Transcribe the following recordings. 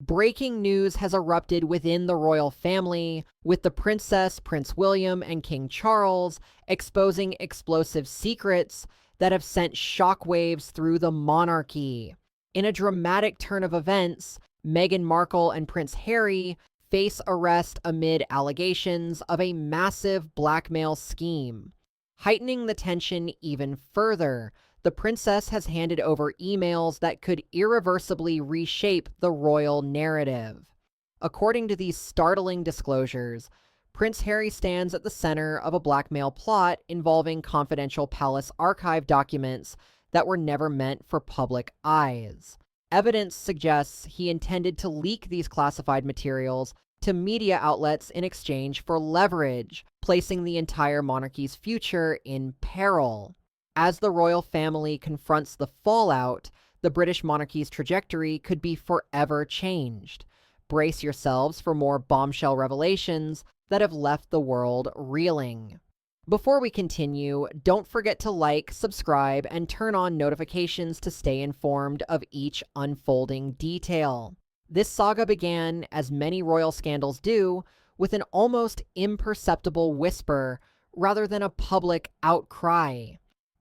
Breaking news has erupted within the royal family, with the princess, Prince William, and King Charles exposing explosive secrets that have sent shockwaves through the monarchy. In a dramatic turn of events, Meghan Markle and Prince Harry face arrest amid allegations of a massive blackmail scheme. Heightening the tension even further, the princess has handed over emails that could irreversibly reshape the royal narrative. According to these startling disclosures, Prince Harry stands at the center of a blackmail plot involving confidential palace archive documents that were never meant for public eyes. Evidence suggests he intended to leak these classified materials to media outlets in exchange for leverage, placing the entire monarchy's future in peril. As the royal family confronts the fallout, the British monarchy's trajectory could be forever changed. Brace yourselves for more bombshell revelations that have left the world reeling. Before we continue, don't forget to like, subscribe, and turn on notifications to stay informed of each unfolding detail. This saga began, as many royal scandals do, with an almost imperceptible whisper rather than a public outcry.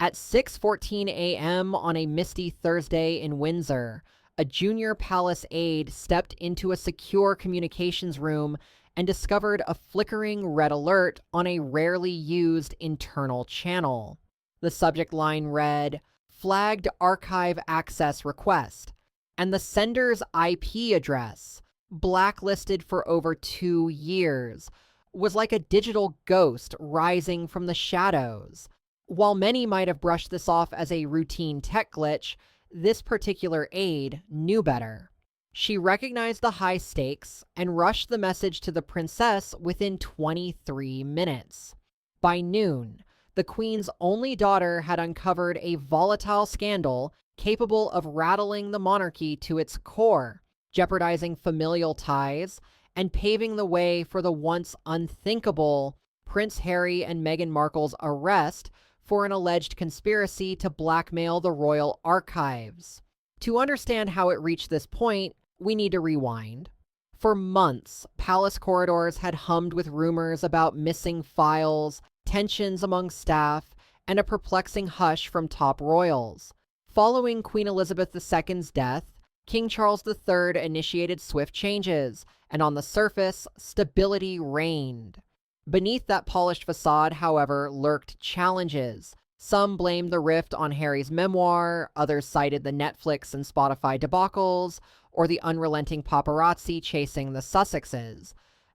At 6:14 a.m. on a misty Thursday in Windsor, a junior palace aide stepped into a secure communications room and discovered a flickering red alert on a rarely used internal channel. The subject line read, "Flagged archive access request," and the sender's IP address, blacklisted for over 2 years, was like a digital ghost rising from the shadows. While many might have brushed this off as a routine tech glitch, this particular aide knew better. She recognized the high stakes and rushed the message to the princess within 23 minutes. By noon, the Queen's only daughter had uncovered a volatile scandal capable of rattling the monarchy to its core, jeopardizing familial ties, and paving the way for the once unthinkable Prince Harry and Meghan Markle's arrest for an alleged conspiracy to blackmail the royal archives. To understand how it reached this point, we need to rewind. For months, palace corridors had hummed with rumors about missing files, tensions among staff, and a perplexing hush from top royals. Following Queen Elizabeth II's death, King Charles III initiated swift changes, and on the surface, stability reigned. Beneath that polished facade, however, lurked challenges. Some blamed the rift on Harry's memoir, others cited the Netflix and Spotify debacles, or the unrelenting paparazzi chasing the Sussexes.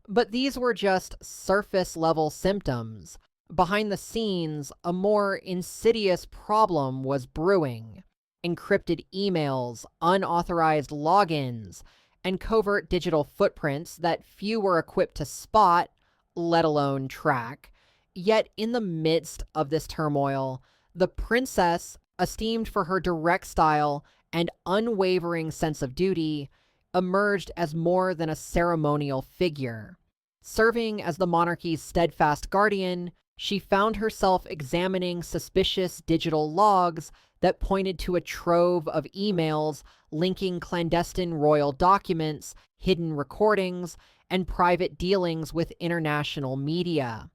But these were just surface-level symptoms. Behind the scenes, a more insidious problem was brewing. Encrypted emails, unauthorized logins, and covert digital footprints that few were equipped to spot, let alone track. Yet in the midst of this turmoil, the princess, esteemed for her direct style and unwavering sense of duty, emerged as more than a ceremonial figure. Serving as the monarchy's steadfast guardian, she found herself examining suspicious digital logs that pointed to a trove of emails linking clandestine royal documents, hidden recordings, and private dealings with international media.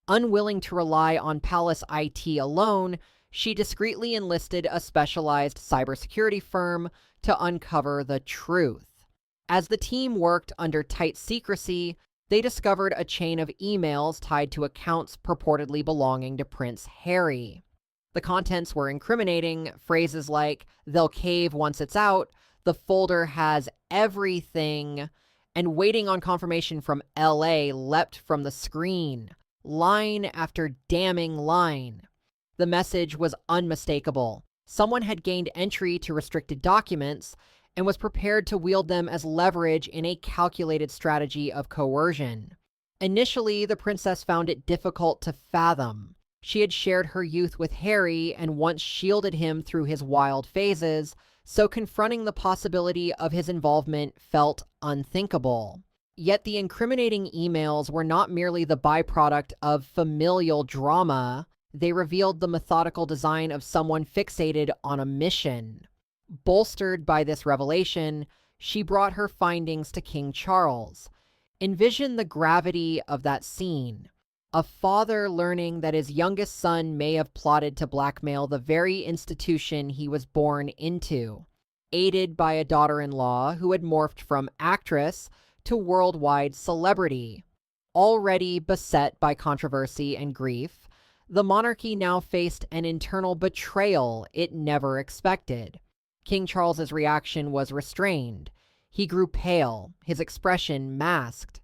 Unwilling to rely on palace IT alone, she discreetly enlisted a specialized cybersecurity firm to uncover the truth. As the team worked under tight secrecy, they discovered a chain of emails tied to accounts purportedly belonging to Prince Harry. The contents were incriminating, phrases like, "they'll cave once it's out," "the folder has everything," and waiting on confirmation from LA leapt from the screen, line after damning line. The message was unmistakable. Someone had gained entry to restricted documents and was prepared to wield them as leverage in a calculated strategy of coercion. Initially, the princess found it difficult to fathom. She had shared her youth with Harry and once shielded him through his wild phases, so confronting the possibility of his involvement felt unthinkable. Yet the incriminating emails were not merely the byproduct of familial drama, they revealed the methodical design of someone fixated on a mission. Bolstered by this revelation, She brought her findings to King Charles. Envision the gravity of that scene. A father learning that his youngest son may have plotted to blackmail the very institution he was born into, aided by a daughter-in-law who had morphed from actress to worldwide celebrity. Already beset by controversy and grief, the monarchy now faced an internal betrayal it never expected. King Charles's reaction was restrained. He grew pale, his expression masked.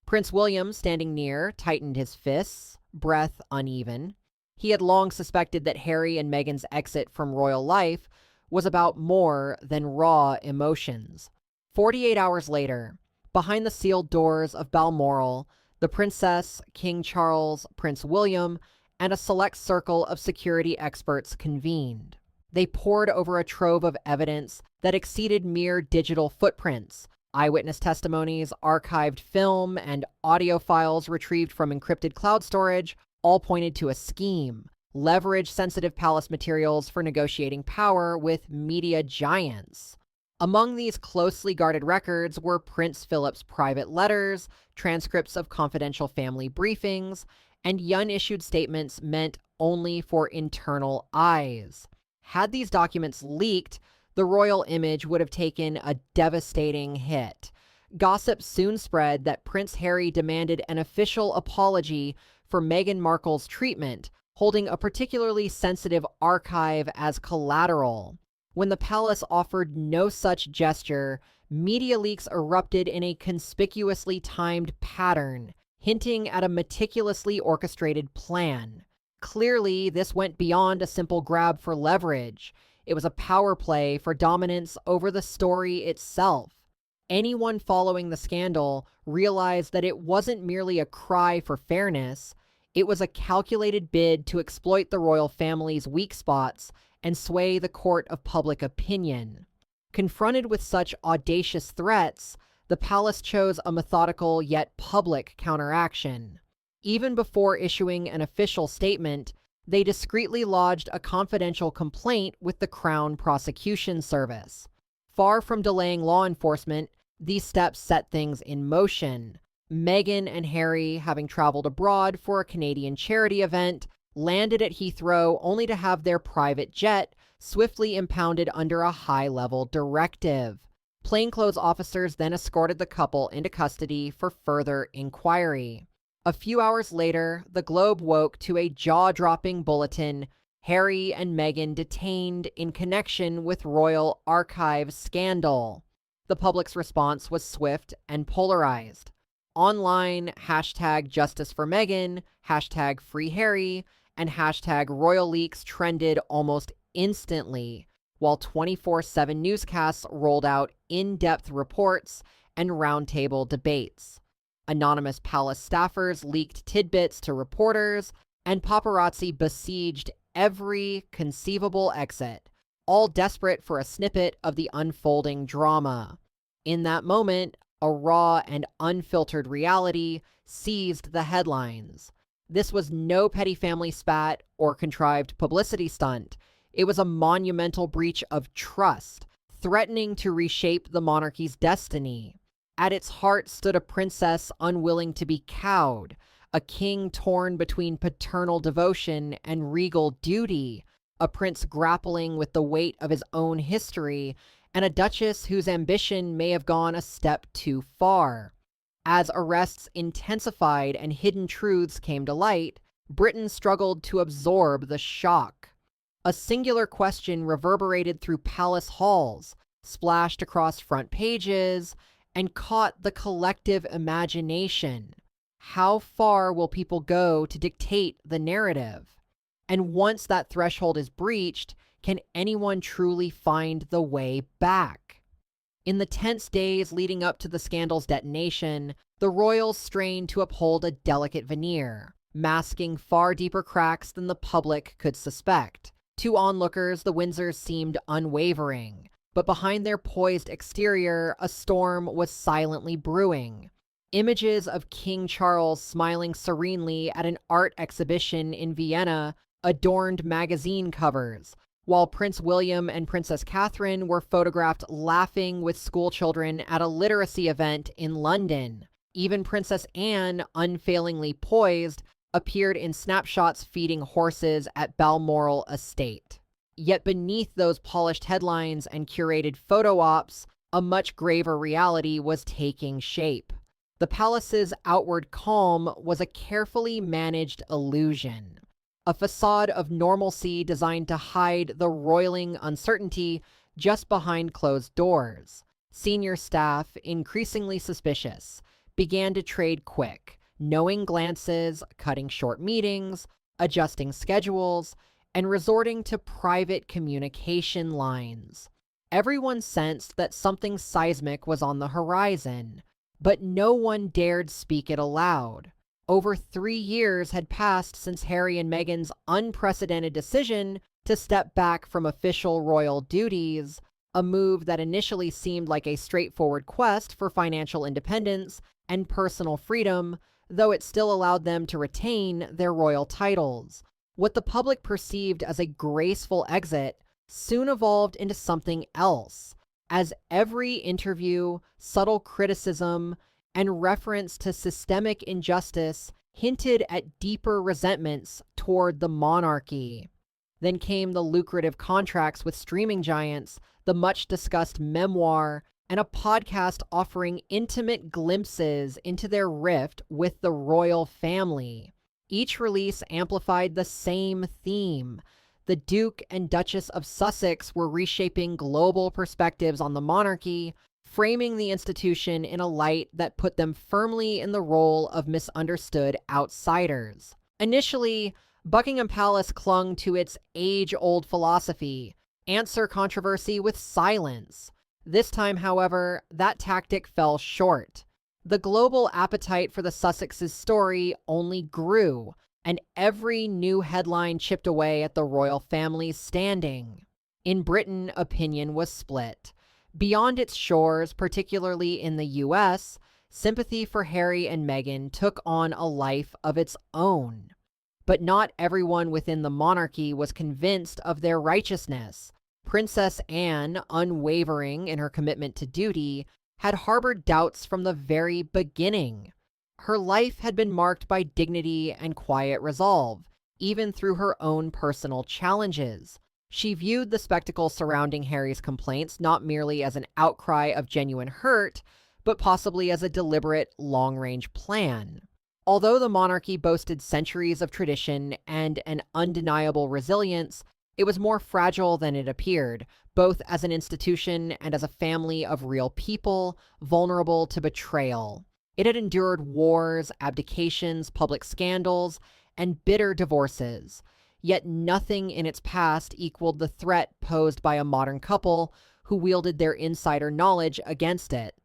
Prince William, standing near, tightened his fists, breath uneven. He had long suspected that Harry and Meghan's exit from royal life was about more than raw emotions. 48 hours later, behind the sealed doors of Balmoral, the princess, King Charles, Prince William, and a select circle of security experts convened. They pored over a trove of evidence that exceeded mere digital footprints. Eyewitness testimonies, archived film, and audio files retrieved from encrypted cloud storage all pointed to a scheme. Leverage sensitive palace materials for negotiating power with media giants. Among these closely guarded records were Prince Philip's private letters, transcripts of confidential family briefings, and unissued statements meant only for internal eyes. Had these documents leaked, the royal image would have taken a devastating hit. Gossip soon spread that Prince Harry demanded an official apology for Meghan Markle's treatment, holding a particularly sensitive archive as collateral. When the palace offered no such gesture, media leaks erupted in a conspicuously timed pattern, hinting at a meticulously orchestrated plan. Clearly, this went beyond a simple grab for leverage. It was a power play for dominance over the story itself. Anyone following the scandal realized that it wasn't merely a cry for fairness, it was a calculated bid to exploit the royal family's weak spots and sway the court of public opinion. Confronted with such audacious threats, the palace chose a methodical yet public counteraction. Even before issuing an official statement, they discreetly lodged a confidential complaint with the Crown Prosecution Service. Far from delaying law enforcement, these steps set things in motion. Meghan and Harry, having traveled abroad for a Canadian charity event, landed at Heathrow only to have their private jet swiftly impounded under a high-level directive. Plainclothes officers then escorted the couple into custody for further inquiry. A few hours later, the Globe woke to a jaw-dropping bulletin: Harry and Meghan detained in connection with Royal Archives scandal. The public's response was swift and polarized. Online, #JusticeForMeghan, #FreeHarry, and #RoyalLeaks trended almost instantly, while 24/7 newscasts rolled out in-depth reports and roundtable debates. Anonymous palace staffers leaked tidbits to reporters, and paparazzi besieged every conceivable exit, all desperate for a snippet of the unfolding drama. In that moment, a raw and unfiltered reality seized the headlines. This was no petty family spat or contrived publicity stunt. It was a monumental breach of trust, threatening to reshape the monarchy's destiny. At its heart stood a princess unwilling to be cowed, a king torn between paternal devotion and regal duty, a prince grappling with the weight of his own history, and a duchess whose ambition may have gone a step too far. As arrests intensified and hidden truths came to light, Britain struggled to absorb the shock. A singular question reverberated through palace halls, splashed across front pages, and caught the collective imagination. How far will people go to dictate the narrative? And once that threshold is breached, can anyone truly find the way back? In the tense days leading up to the scandal's detonation, the royals strained to uphold a delicate veneer, masking far deeper cracks than the public could suspect. To onlookers, the Windsors seemed unwavering, but behind their poised exterior, a storm was silently brewing. Images of King Charles smiling serenely at an art exhibition in Vienna adorned magazine covers, while Prince William and Princess Catherine were photographed laughing with schoolchildren at a literacy event in London. Even Princess Anne, unfailingly poised, appeared in snapshots feeding horses at Balmoral Estate. Yet beneath those polished headlines and curated photo ops, a much graver reality was taking shape. The palace's outward calm was a carefully managed illusion, a facade of normalcy designed to hide the roiling uncertainty just behind closed doors. Senior staff, increasingly suspicious, began to trade quick, knowing glances, cutting short meetings, adjusting schedules, and resorting to private communication lines. Everyone sensed that something seismic was on the horizon, but no one dared speak it aloud. Over 3 years had passed since Harry and Meghan's unprecedented decision to step back from official royal duties, a move that initially seemed like a straightforward quest for financial independence and personal freedom, though it still allowed them to retain their royal titles. What the public perceived as a graceful exit soon evolved into something else, as every interview, subtle criticism, and reference to systemic injustice hinted at deeper resentments toward the monarchy. Then came the lucrative contracts with streaming giants, the much-discussed memoir, and a podcast offering intimate glimpses into their rift with the royal family. Each release amplified the same theme. The Duke and Duchess of Sussex were reshaping global perspectives on the monarchy, framing the institution in a light that put them firmly in the role of misunderstood outsiders. Initially, Buckingham Palace clung to its age-old philosophy: answer controversy with silence. This time, however, that tactic fell short. The global appetite for the Sussexes' story only grew, and every new headline chipped away at the royal family's standing. In Britain, opinion was split. Beyond its shores, particularly in the US, sympathy for Harry and Meghan took on a life of its own. But not everyone within the monarchy was convinced of their righteousness. Princess Anne, unwavering in her commitment to duty, had harbored doubts from the very beginning. Her life had been marked by dignity and quiet resolve, even through her own personal challenges. She viewed the spectacle surrounding Harry's complaints not merely as an outcry of genuine hurt, but possibly as a deliberate, long-range plan. Although the monarchy boasted centuries of tradition and an undeniable resilience, it was more fragile than it appeared, both as an institution and as a family of real people, vulnerable to betrayal. It had endured wars, abdications, public scandals, and bitter divorces. Yet nothing in its past equaled the threat posed by a modern couple who wielded their insider knowledge against it.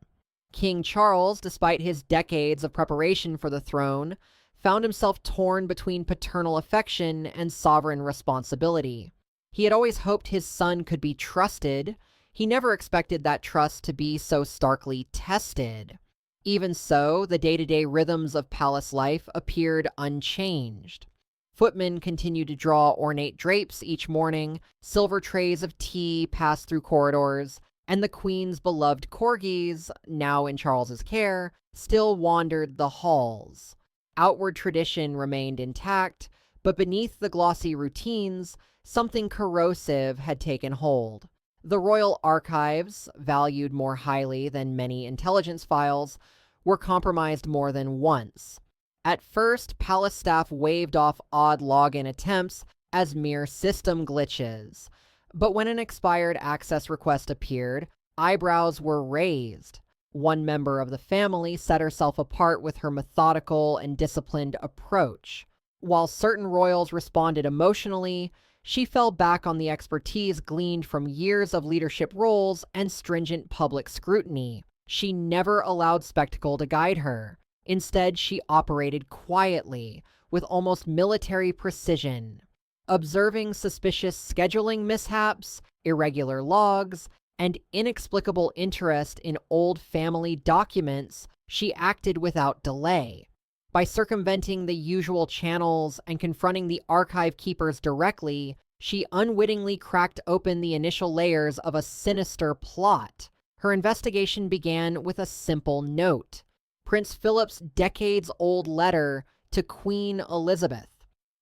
King Charles, despite his decades of preparation for the throne, found himself torn between paternal affection and sovereign responsibility. He had always hoped his son could be trusted. He never expected that trust to be so starkly tested. Even so, the day-to-day rhythms of palace life appeared unchanged. Footmen continued to draw ornate drapes each morning, silver trays of tea passed through corridors, and the Queen's beloved corgis, now in Charles's care, still wandered the halls. Outward tradition remained intact, but beneath the glossy routines, something corrosive had taken hold. The royal archives, valued more highly than many intelligence files, were compromised more than once. At first, palace staff waved off odd login attempts as mere system glitches. But when an expired access request appeared, eyebrows were raised. One member of the family set herself apart with her methodical and disciplined approach. While certain royals responded emotionally, she fell back on the expertise gleaned from years of leadership roles and stringent public scrutiny. She never allowed spectacle to guide her. Instead, she operated quietly, with almost military precision. Observing suspicious scheduling mishaps, irregular logs, and inexplicable interest in old family documents, she acted without delay. By circumventing the usual channels and confronting the archive keepers directly, she unwittingly cracked open the initial layers of a sinister plot. Her investigation began with a simple note: Prince Philip's decades-old letter to Queen Elizabeth.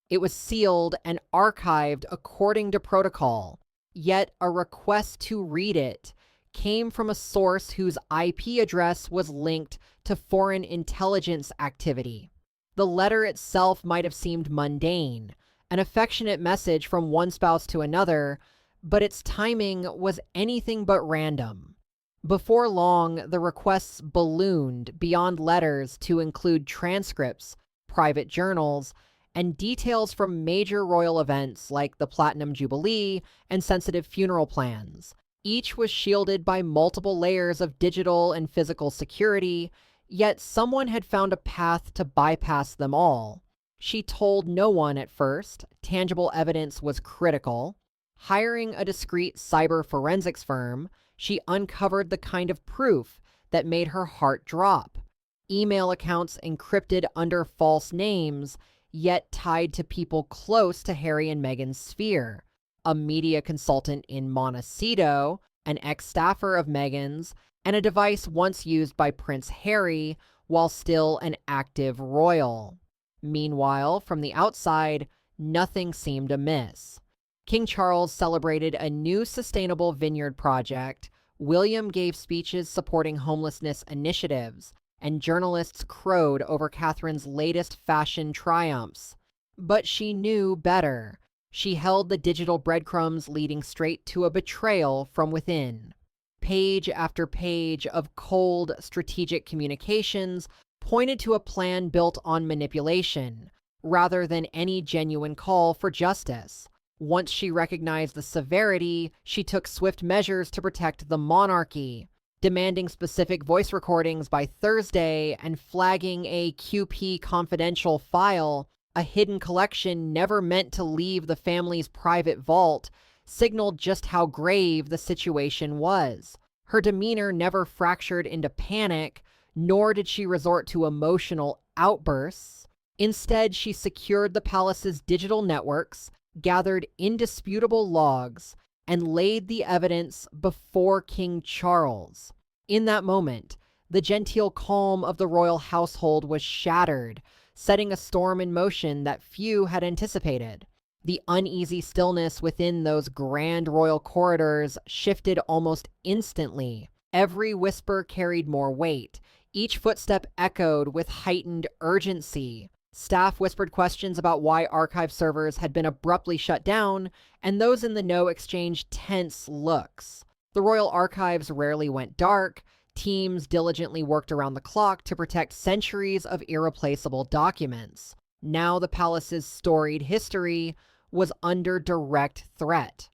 It was sealed and archived according to protocol, yet a request to read it came from a source whose IP address was linked to foreign intelligence activity. The letter itself might have seemed mundane, an affectionate message from one spouse to another, but its timing was anything but random. Before long, the requests ballooned beyond letters to include transcripts, private journals, and details from major royal events like the Platinum Jubilee and sensitive funeral plans. Each was shielded by multiple layers of digital and physical security, yet someone had found a path to bypass them all. She told no one at first. Tangible evidence was critical. Hiring a discreet cyber forensics firm, she uncovered the kind of proof that made her heart drop. Email accounts encrypted under false names, yet tied to people close to Harry and Meghan's sphere. A media consultant in Montecito, an ex-staffer of Meghan's, and a device once used by Prince Harry while still an active royal. Meanwhile, from the outside, nothing seemed amiss. King Charles celebrated a new sustainable vineyard project, William gave speeches supporting homelessness initiatives, and journalists crowed over Catherine's latest fashion triumphs. But she knew better. She held the digital breadcrumbs leading straight to a betrayal from within. Page after page of cold, strategic communications pointed to a plan built on manipulation, rather than any genuine call for justice. Once she recognized the severity, she took swift measures to protect the monarchy, demanding specific voice recordings by Thursday and flagging a QP confidential file, a hidden collection never meant to leave the family's private vault, signaled just how grave the situation was. Her demeanor never fractured into panic, nor did she resort to emotional outbursts. Instead, she secured the palace's digital networks, gathered indisputable logs, and laid the evidence before King Charles. In that moment, the genteel calm of the royal household was shattered, setting a storm in motion that few had anticipated. The uneasy stillness within those grand royal corridors shifted almost instantly. Every whisper carried more weight. Each footstep echoed with heightened urgency. Staff whispered questions about why archive servers had been abruptly shut down, and those in the know exchanged tense looks. The royal archives rarely went dark. Teams diligently worked around the clock to protect centuries of irreplaceable documents. Now the palace's storied history was under direct threat.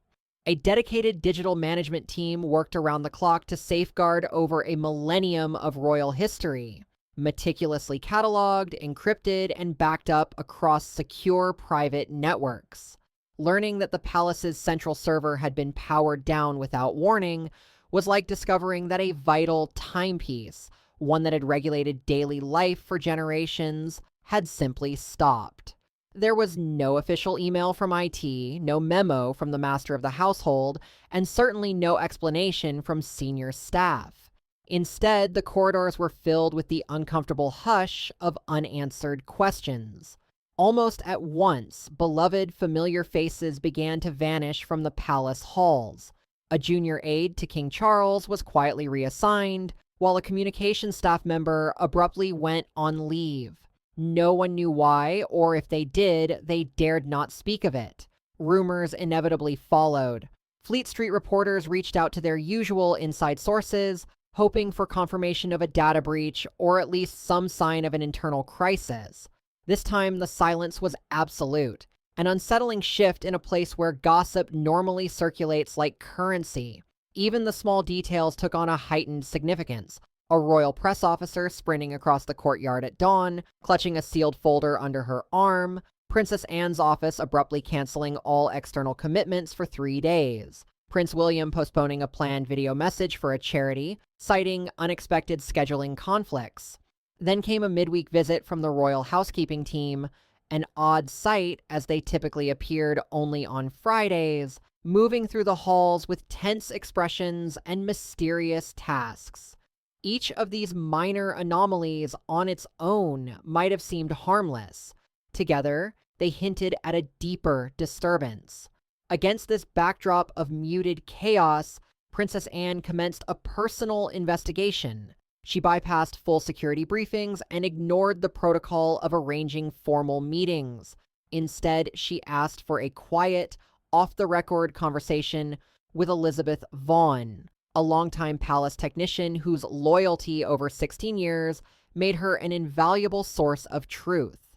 A dedicated digital management team worked around the clock to safeguard over a millennium of royal history, meticulously cataloged, encrypted, and backed up across secure private networks. Learning that the palace's central server had been powered down without warning was like discovering that a vital timepiece, one that had regulated daily life for generations, had simply stopped. There was no official email from IT, no memo from the master of the household, and certainly no explanation from senior staff. Instead, the corridors were filled with the uncomfortable hush of unanswered questions. Almost at once, beloved familiar faces began to vanish from the palace halls. A junior aide to King Charles was quietly reassigned, while a communications staff member abruptly went on leave. No one knew why, or if they did, they dared not speak of it. Rumors inevitably followed. Fleet Street reporters reached out to their usual inside sources, hoping for confirmation of a data breach or at least some sign of an internal crisis. This time, the silence was absolute, an unsettling shift in a place where gossip normally circulates like currency. Even the small details took on a heightened significance. A royal press officer sprinting across the courtyard at dawn, clutching a sealed folder under her arm, Princess Anne's office abruptly canceling all external commitments for 3 days, Prince William postponing a planned video message for a charity, citing unexpected scheduling conflicts. Then came a midweek visit from the royal housekeeping team, an odd sight as they typically appeared only on Fridays, moving through the halls with tense expressions and mysterious tasks. Each of these minor anomalies on its own might have seemed harmless. Together, they hinted at a deeper disturbance. Against this backdrop of muted chaos, Princess Anne commenced a personal investigation. She bypassed full security briefings and ignored the protocol of arranging formal meetings. Instead, she asked for a quiet, off-the-record conversation with Elizabeth Vaughn, a longtime palace technician whose loyalty over 16 years made her an invaluable source of truth.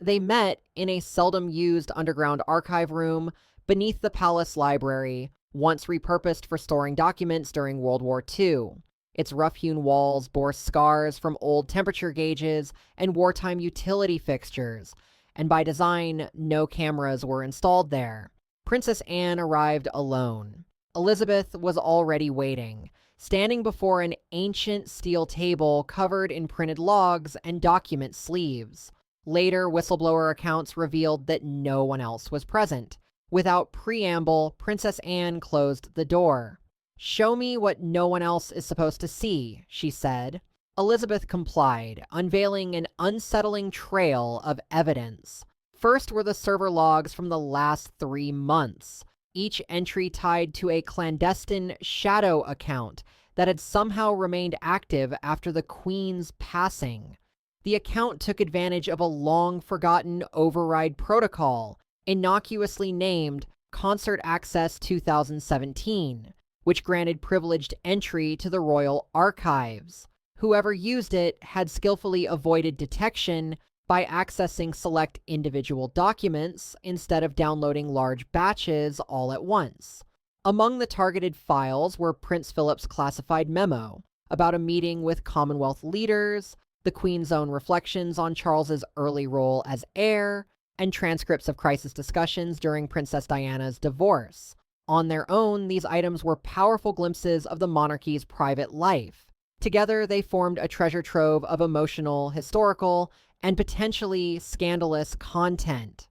They met in a seldom-used underground archive room beneath the palace library, once repurposed for storing documents during World War II. Its rough-hewn walls bore scars from old temperature gauges and wartime utility fixtures, and by design, no cameras were installed there. Princess Anne arrived alone. Elizabeth was already waiting, standing before an ancient steel table covered in printed logs and document sleeves. Later, whistleblower accounts revealed that no one else was present. Without preamble, Princess Anne closed the door. "Show me what no one else is supposed to see," she said. Elizabeth complied, unveiling an unsettling trail of evidence. First were the server logs from the last 3 months, each entry tied to a clandestine shadow account that had somehow remained active after the Queen's passing. The account took advantage of a long-forgotten override protocol, innocuously named Concert Access 2017, which granted privileged entry to the royal archives. Whoever used it had skillfully avoided detection by accessing select individual documents instead of downloading large batches all at once. Among the targeted files were Prince Philip's classified memo about a meeting with Commonwealth leaders, the Queen's own reflections on Charles's early role as heir, and transcripts of crisis discussions during Princess Diana's divorce. On their own, these items were powerful glimpses of the monarchy's private life. Together, they formed a treasure trove of emotional, historical, and potentially scandalous content.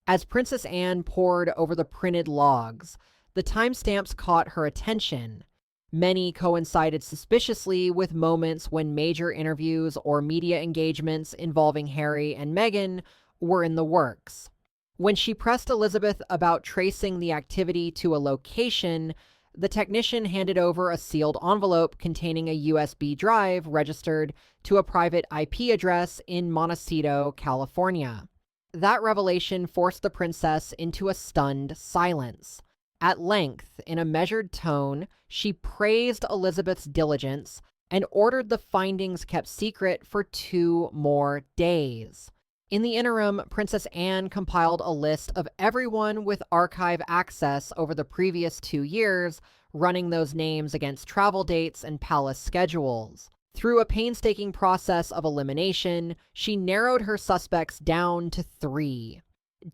As Princess Anne pored over the printed logs, the timestamps caught her attention. Many coincided suspiciously with moments when major interviews or media engagements involving Harry and Meghan were in the works. When she pressed Elizabeth about tracing the activity to a location, the technician handed over a sealed envelope containing a USB drive registered to a private IP address in Montecito, California. That revelation forced the princess into a stunned silence. At length, in a measured tone, she praised Elizabeth's diligence and ordered the findings kept secret for 2 more days. In the interim, Princess Anne compiled a list of everyone with archive access over the previous 2 years, running those names against travel dates and palace schedules. Through a painstaking process of elimination, she narrowed her suspects down to 3.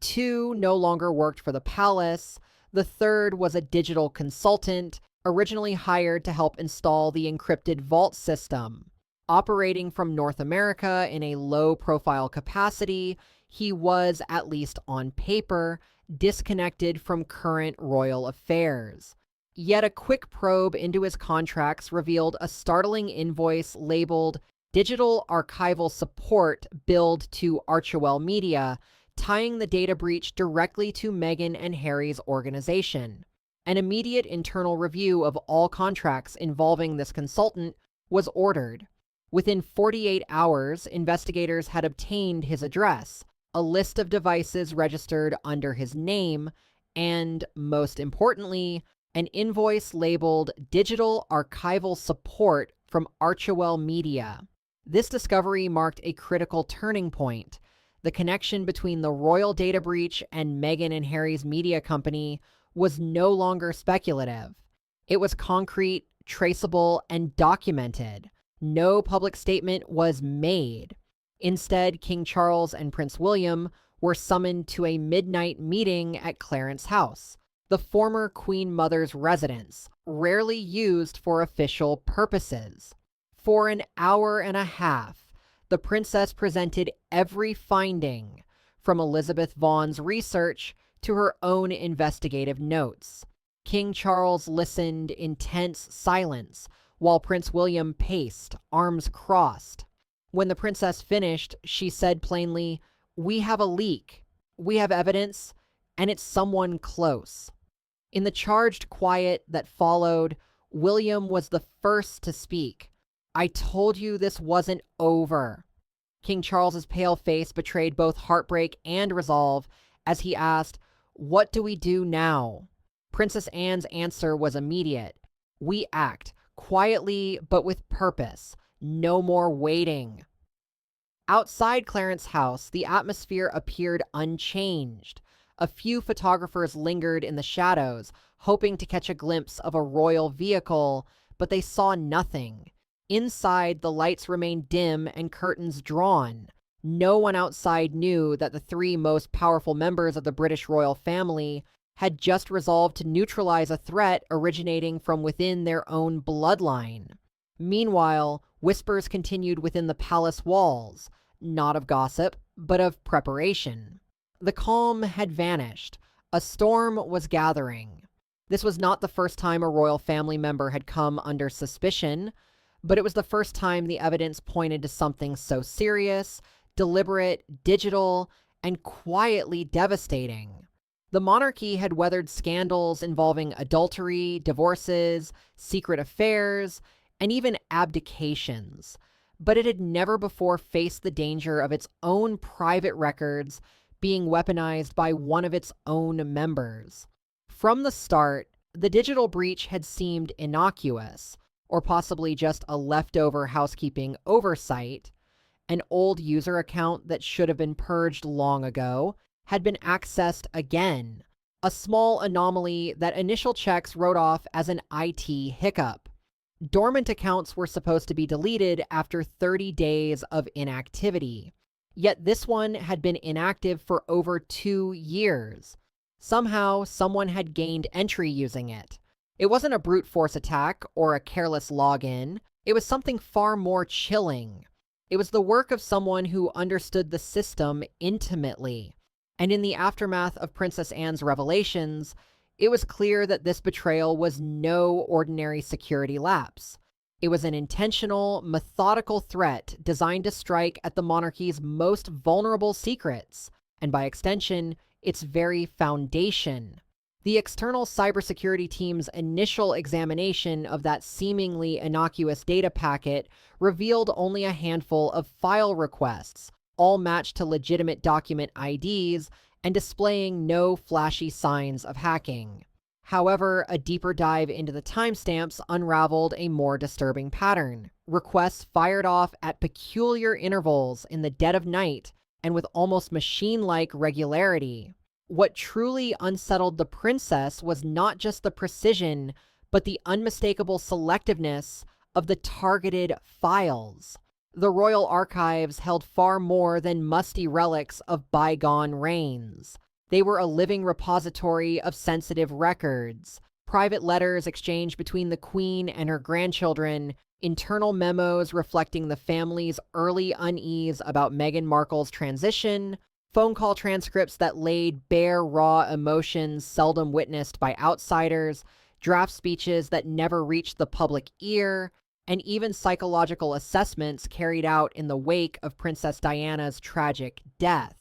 2 no longer worked for the palace. The third was a digital consultant, originally hired to help install the encrypted vault system. Operating from North America in a low-profile capacity, he was, at least on paper, disconnected from current royal affairs. Yet a quick probe into his contracts revealed a startling invoice labeled Digital Archival Support billed to Archewell Media, tying the data breach directly to Meghan and Harry's organization. An immediate internal review of all contracts involving this consultant was ordered. Within 48 hours, investigators had obtained his address, a list of devices registered under his name, and, most importantly, an invoice labeled Digital Archival Support from Archewell Media. This discovery marked a critical turning point. The connection between the royal data breach and Meghan and Harry's media company was no longer speculative. It was concrete, traceable, and documented. No public statement was made. Instead, King Charles and Prince William were summoned to a midnight meeting at Clarence House, the former Queen Mother's residence, rarely used for official purposes. For an hour and a half, the princess presented every finding, from Elizabeth Vaughn's research to her own investigative notes. King Charles listened in tense silence while Prince William paced, arms crossed. When the princess finished, she said plainly, "We have a leak. We have evidence, and it's someone close." In the charged quiet that followed, William was the first to speak. "I told you this wasn't over." King Charles's pale face betrayed both heartbreak and resolve as he asked, "What do we do now?" Princess Anne's answer was immediate. "We act, quietly but with purpose. No more waiting." Outside Clarence House, the atmosphere appeared unchanged. A few photographers lingered in the shadows, hoping to catch a glimpse of a royal vehicle, but they saw nothing. Inside, the lights remained dim and curtains drawn. No one outside knew that the three most powerful members of the British royal family had just resolved to neutralize a threat originating from within their own bloodline. Meanwhile, whispers continued within the palace walls, not of gossip, but of preparation. The calm had vanished. A storm was gathering. This was not the first time a royal family member had come under suspicion, but it was the first time the evidence pointed to something so serious, deliberate, digital, and quietly devastating. The monarchy had weathered scandals involving adultery, divorces, secret affairs, and even abdications, but it had never before faced the danger of its own private records being weaponized by one of its own members. From the start, the digital breach had seemed innocuous, or possibly just a leftover housekeeping oversight. An old user account that should have been purged long ago had been accessed again, a small anomaly that initial checks wrote off as an IT hiccup. Dormant accounts were supposed to be deleted after 30 days of inactivity. Yet this one had been inactive for over 2 years. Somehow, someone had gained entry using it. It wasn't a brute force attack or a careless login. It was something far more chilling. It was the work of someone who understood the system intimately. And in the aftermath of Princess Anne's revelations, it was clear that this betrayal was no ordinary security lapse. It was an intentional, methodical threat designed to strike at the monarchy's most vulnerable secrets, and by extension, its very foundation. The external cybersecurity team's initial examination of that seemingly innocuous data packet revealed only a handful of file requests, all matched to legitimate document IDs and displaying no flashy signs of hacking. However, a deeper dive into the timestamps unraveled a more disturbing pattern. Requests fired off at peculiar intervals in the dead of night and with almost machine-like regularity. What truly unsettled the princess was not just the precision, but the unmistakable selectiveness of the targeted files. The royal archives held far more than musty relics of bygone reigns. They were a living repository of sensitive records, private letters exchanged between the queen and her grandchildren, internal memos reflecting the family's early unease about Meghan Markle's transition, phone call transcripts that laid bare raw emotions seldom witnessed by outsiders, draft speeches that never reached the public ear, and even psychological assessments carried out in the wake of Princess Diana's tragic death.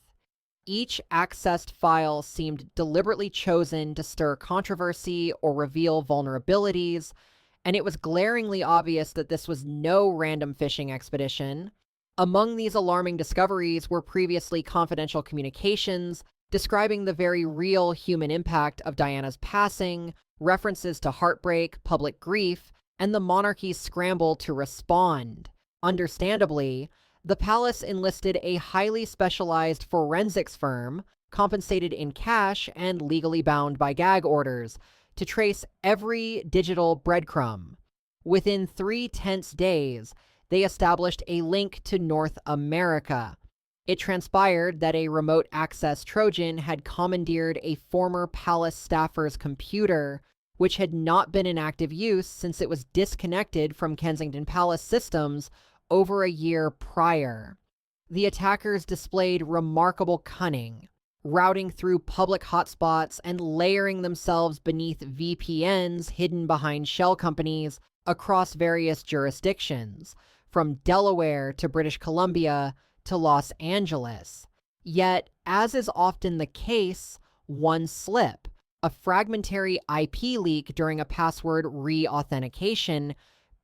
Each accessed file seemed deliberately chosen to stir controversy or reveal vulnerabilities, and it was glaringly obvious that this was no random fishing expedition. Among these alarming discoveries were previously confidential communications describing the very real human impact of Diana's passing, references to heartbreak, public grief, and the monarchy's scramble to respond. Understandably, the palace enlisted a highly specialized forensics firm, compensated in cash and legally bound by gag orders, to trace every digital breadcrumb. Within 3 tense days, they established a link to North America. It transpired that a remote access Trojan had commandeered a former palace staffer's computer, which had not been in active use since it was disconnected from Kensington Palace systems over a year prior. The attackers displayed remarkable cunning, routing through public hotspots and layering themselves beneath VPNs hidden behind shell companies across various jurisdictions, from Delaware to British Columbia to Los Angeles. Yet, as is often the case, one slip, a fragmentary IP leak during a password re-authentication,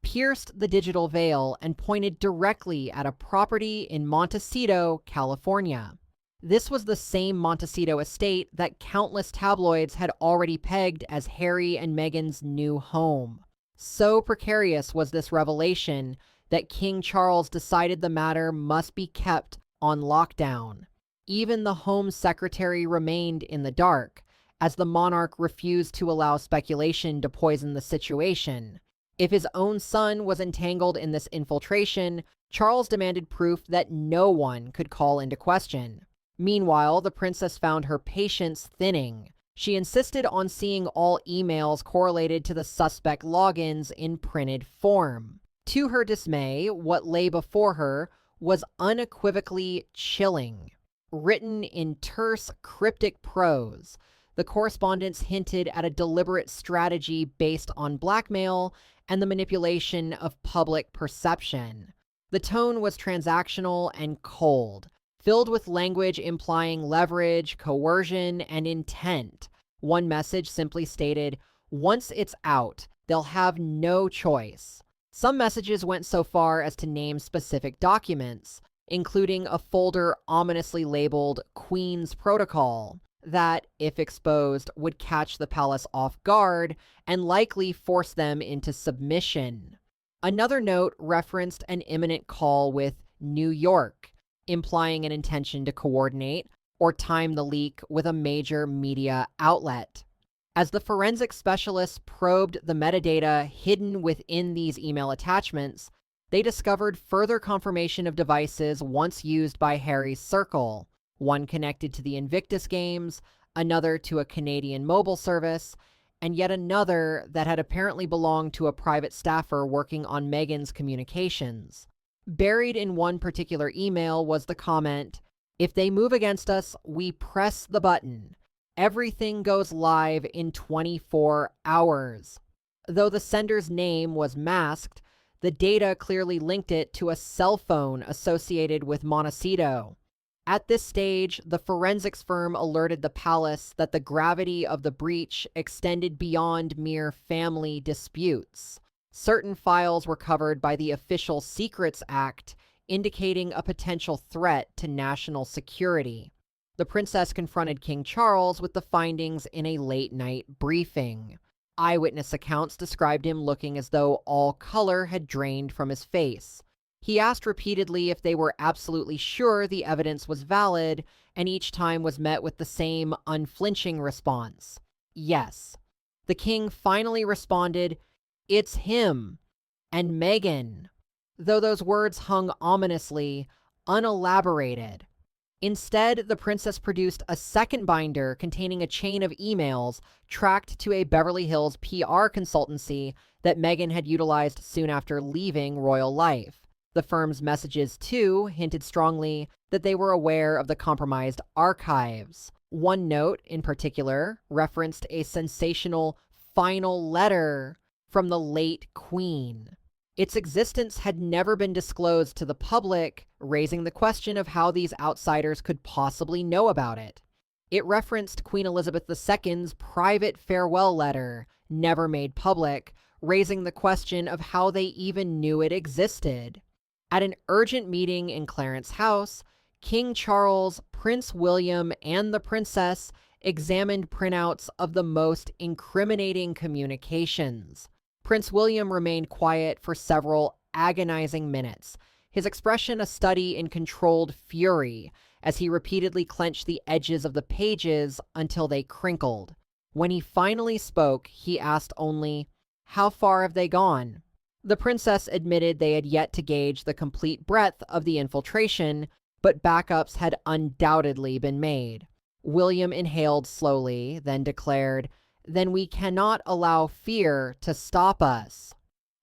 pierced the digital veil and pointed directly at a property in Montecito, California. This was the same Montecito estate that countless tabloids had already pegged as Harry and Meghan's new home. So precarious was this revelation that King Charles decided the matter must be kept on lockdown. Even the Home Secretary remained in the dark, as the monarch refused to allow speculation to poison the situation. If his own son was entangled in this infiltration, Charles demanded proof that no one could call into question. Meanwhile, the princess found her patience thinning. She insisted on seeing all emails correlated to the suspect logins in printed form. To her dismay, what lay before her was unequivocally chilling. Written in terse, cryptic prose, the correspondence hinted at a deliberate strategy based on blackmail and the manipulation of public perception. The tone was transactional and cold, filled with language implying leverage, coercion, and intent. One message simply stated, "Once it's out, they'll have no choice." Some messages went so far as to name specific documents, including a folder ominously labeled Queen's Protocol, that, if exposed, would catch the palace off guard and likely force them into submission. Another note referenced an imminent call with New York, implying an intention to coordinate or time the leak with a major media outlet. As the forensic specialists probed the metadata hidden within these email attachments, they discovered further confirmation of devices once used by Harry's circle, one connected to the Invictus Games, another to a Canadian mobile service, and yet another that had apparently belonged to a private staffer working on Meghan's communications. Buried in one particular email was the comment, "If they move against us, we press the button. Everything goes live in 24 hours. Though the sender's name was masked, the data clearly linked it to a cell phone associated with Montecito. At this stage, the forensics firm alerted the palace that the gravity of the breach extended beyond mere family disputes. Certain files were covered by the Official Secrets Act, indicating a potential threat to national security. The princess confronted King Charles with the findings in a late-night briefing. Eyewitness accounts described him looking as though all color had drained from his face. He asked repeatedly if they were absolutely sure the evidence was valid, and each time was met with the same unflinching response: yes. The king finally responded, "It's him and Meghan," though those words hung ominously, unelaborated. Instead, the princess produced a second binder containing a chain of emails tracked to a Beverly Hills PR consultancy that Meghan had utilized soon after leaving royal life. The firm's messages, too, hinted strongly that they were aware of the compromised archives. One note, in particular, referenced a sensational final letter from the late Queen. Its existence had never been disclosed to the public, raising the question of how these outsiders could possibly know about it. It referenced Queen Elizabeth II's private farewell letter, never made public, raising the question of how they even knew it existed. At an urgent meeting in Clarence House, King Charles, Prince William, and the princess examined printouts of the most incriminating communications. Prince William remained quiet for several agonizing minutes, his expression a study in controlled fury, as he repeatedly clenched the edges of the pages until they crinkled. When he finally spoke, he asked only, "How far have they gone?" The princess admitted they had yet to gauge the complete breadth of the infiltration, but backups had undoubtedly been made. William inhaled slowly, then declared, "Then we cannot allow fear to stop us."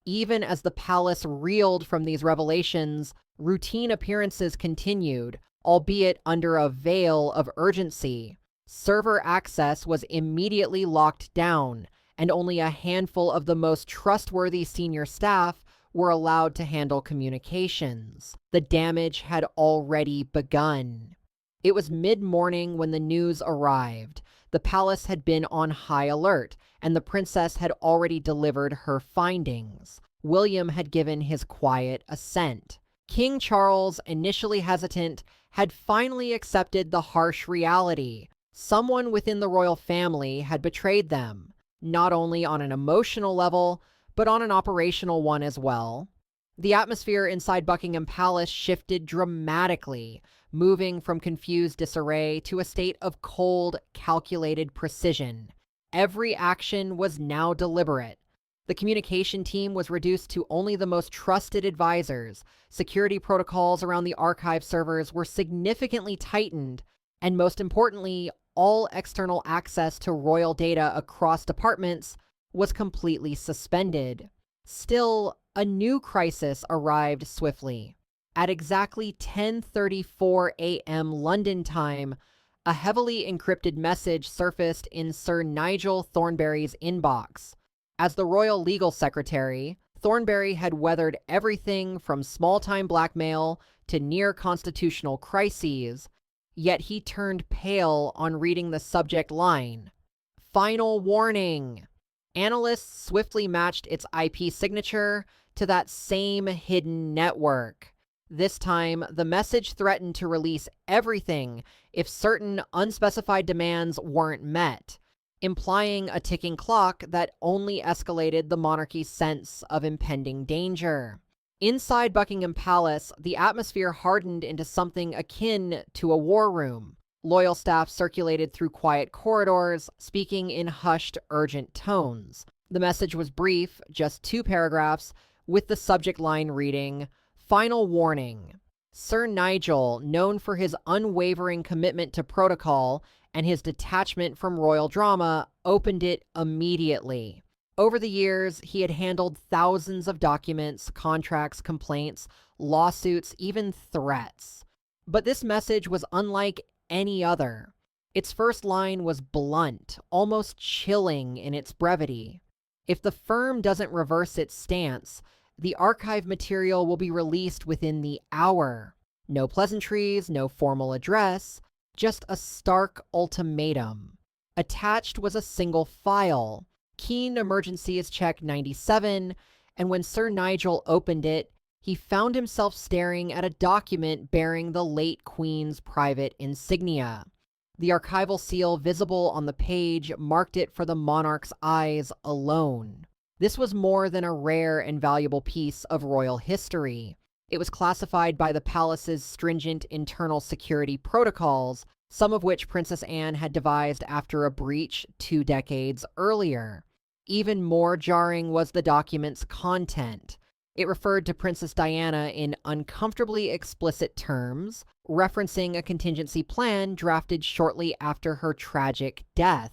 Even as the palace reeled from these revelations, routine appearances continued, albeit under a veil of urgency. Server access was immediately locked down, and only a handful of the most trustworthy senior staff were allowed to handle communications. The damage had already begun. It was mid-morning when the news arrived. The palace had been on high alert, and the princess had already delivered her findings. William had given his quiet assent. King Charles, initially hesitant, had finally accepted the harsh reality. Someone within the royal family had betrayed them, not only on an emotional level, but on an operational one as well. The atmosphere inside Buckingham Palace shifted dramatically, moving from confused disarray to a state of cold, calculated precision. Every action was now deliberate. The communication team was reduced to only the most trusted advisors. Security protocols around the archive servers were significantly tightened, and most importantly, all external access to royal data across departments was completely suspended. Still, a new crisis arrived swiftly. At exactly 10:34 a.m. London time, a heavily encrypted message surfaced in Sir Nigel Thornberry's inbox. As the royal legal secretary, Thornberry had weathered everything from small-time blackmail to near-constitutional crises, yet he turned pale on reading the subject line. Final warning! Analysts swiftly matched its IP signature to that same hidden network. This time, the message threatened to release everything if certain unspecified demands weren't met, implying a ticking clock that only escalated the monarchy's sense of impending danger. Inside Buckingham Palace, the atmosphere hardened into something akin to a war room. Loyal staff circulated through quiet corridors, speaking in hushed, urgent tones. The message was brief, just 2 paragraphs, with the subject line reading, "Final warning. Sir Nigel, known for his unwavering commitment to protocol and his detachment from royal drama, opened it immediately. Over the years, he had handled thousands of documents, contracts, complaints, lawsuits, even threats. But this message was unlike any other. Its first line was blunt, almost chilling in its brevity. If the firm doesn't reverse its stance, the archive material will be released within the hour. No pleasantries, no formal address, just a stark ultimatum. Attached was a single file. Keen Emergencies Check 97, and when Sir Nigel opened it, he found himself staring at a document bearing the late Queen's private insignia. The archival seal visible on the page marked it for the monarch's eyes alone. This was more than a rare and valuable piece of royal history. It was classified by the palace's stringent internal security protocols, some of which Princess Anne had devised after a breach 2 decades earlier. Even more jarring was the document's content. It referred to Princess Diana in uncomfortably explicit terms, referencing a contingency plan drafted shortly after her tragic death.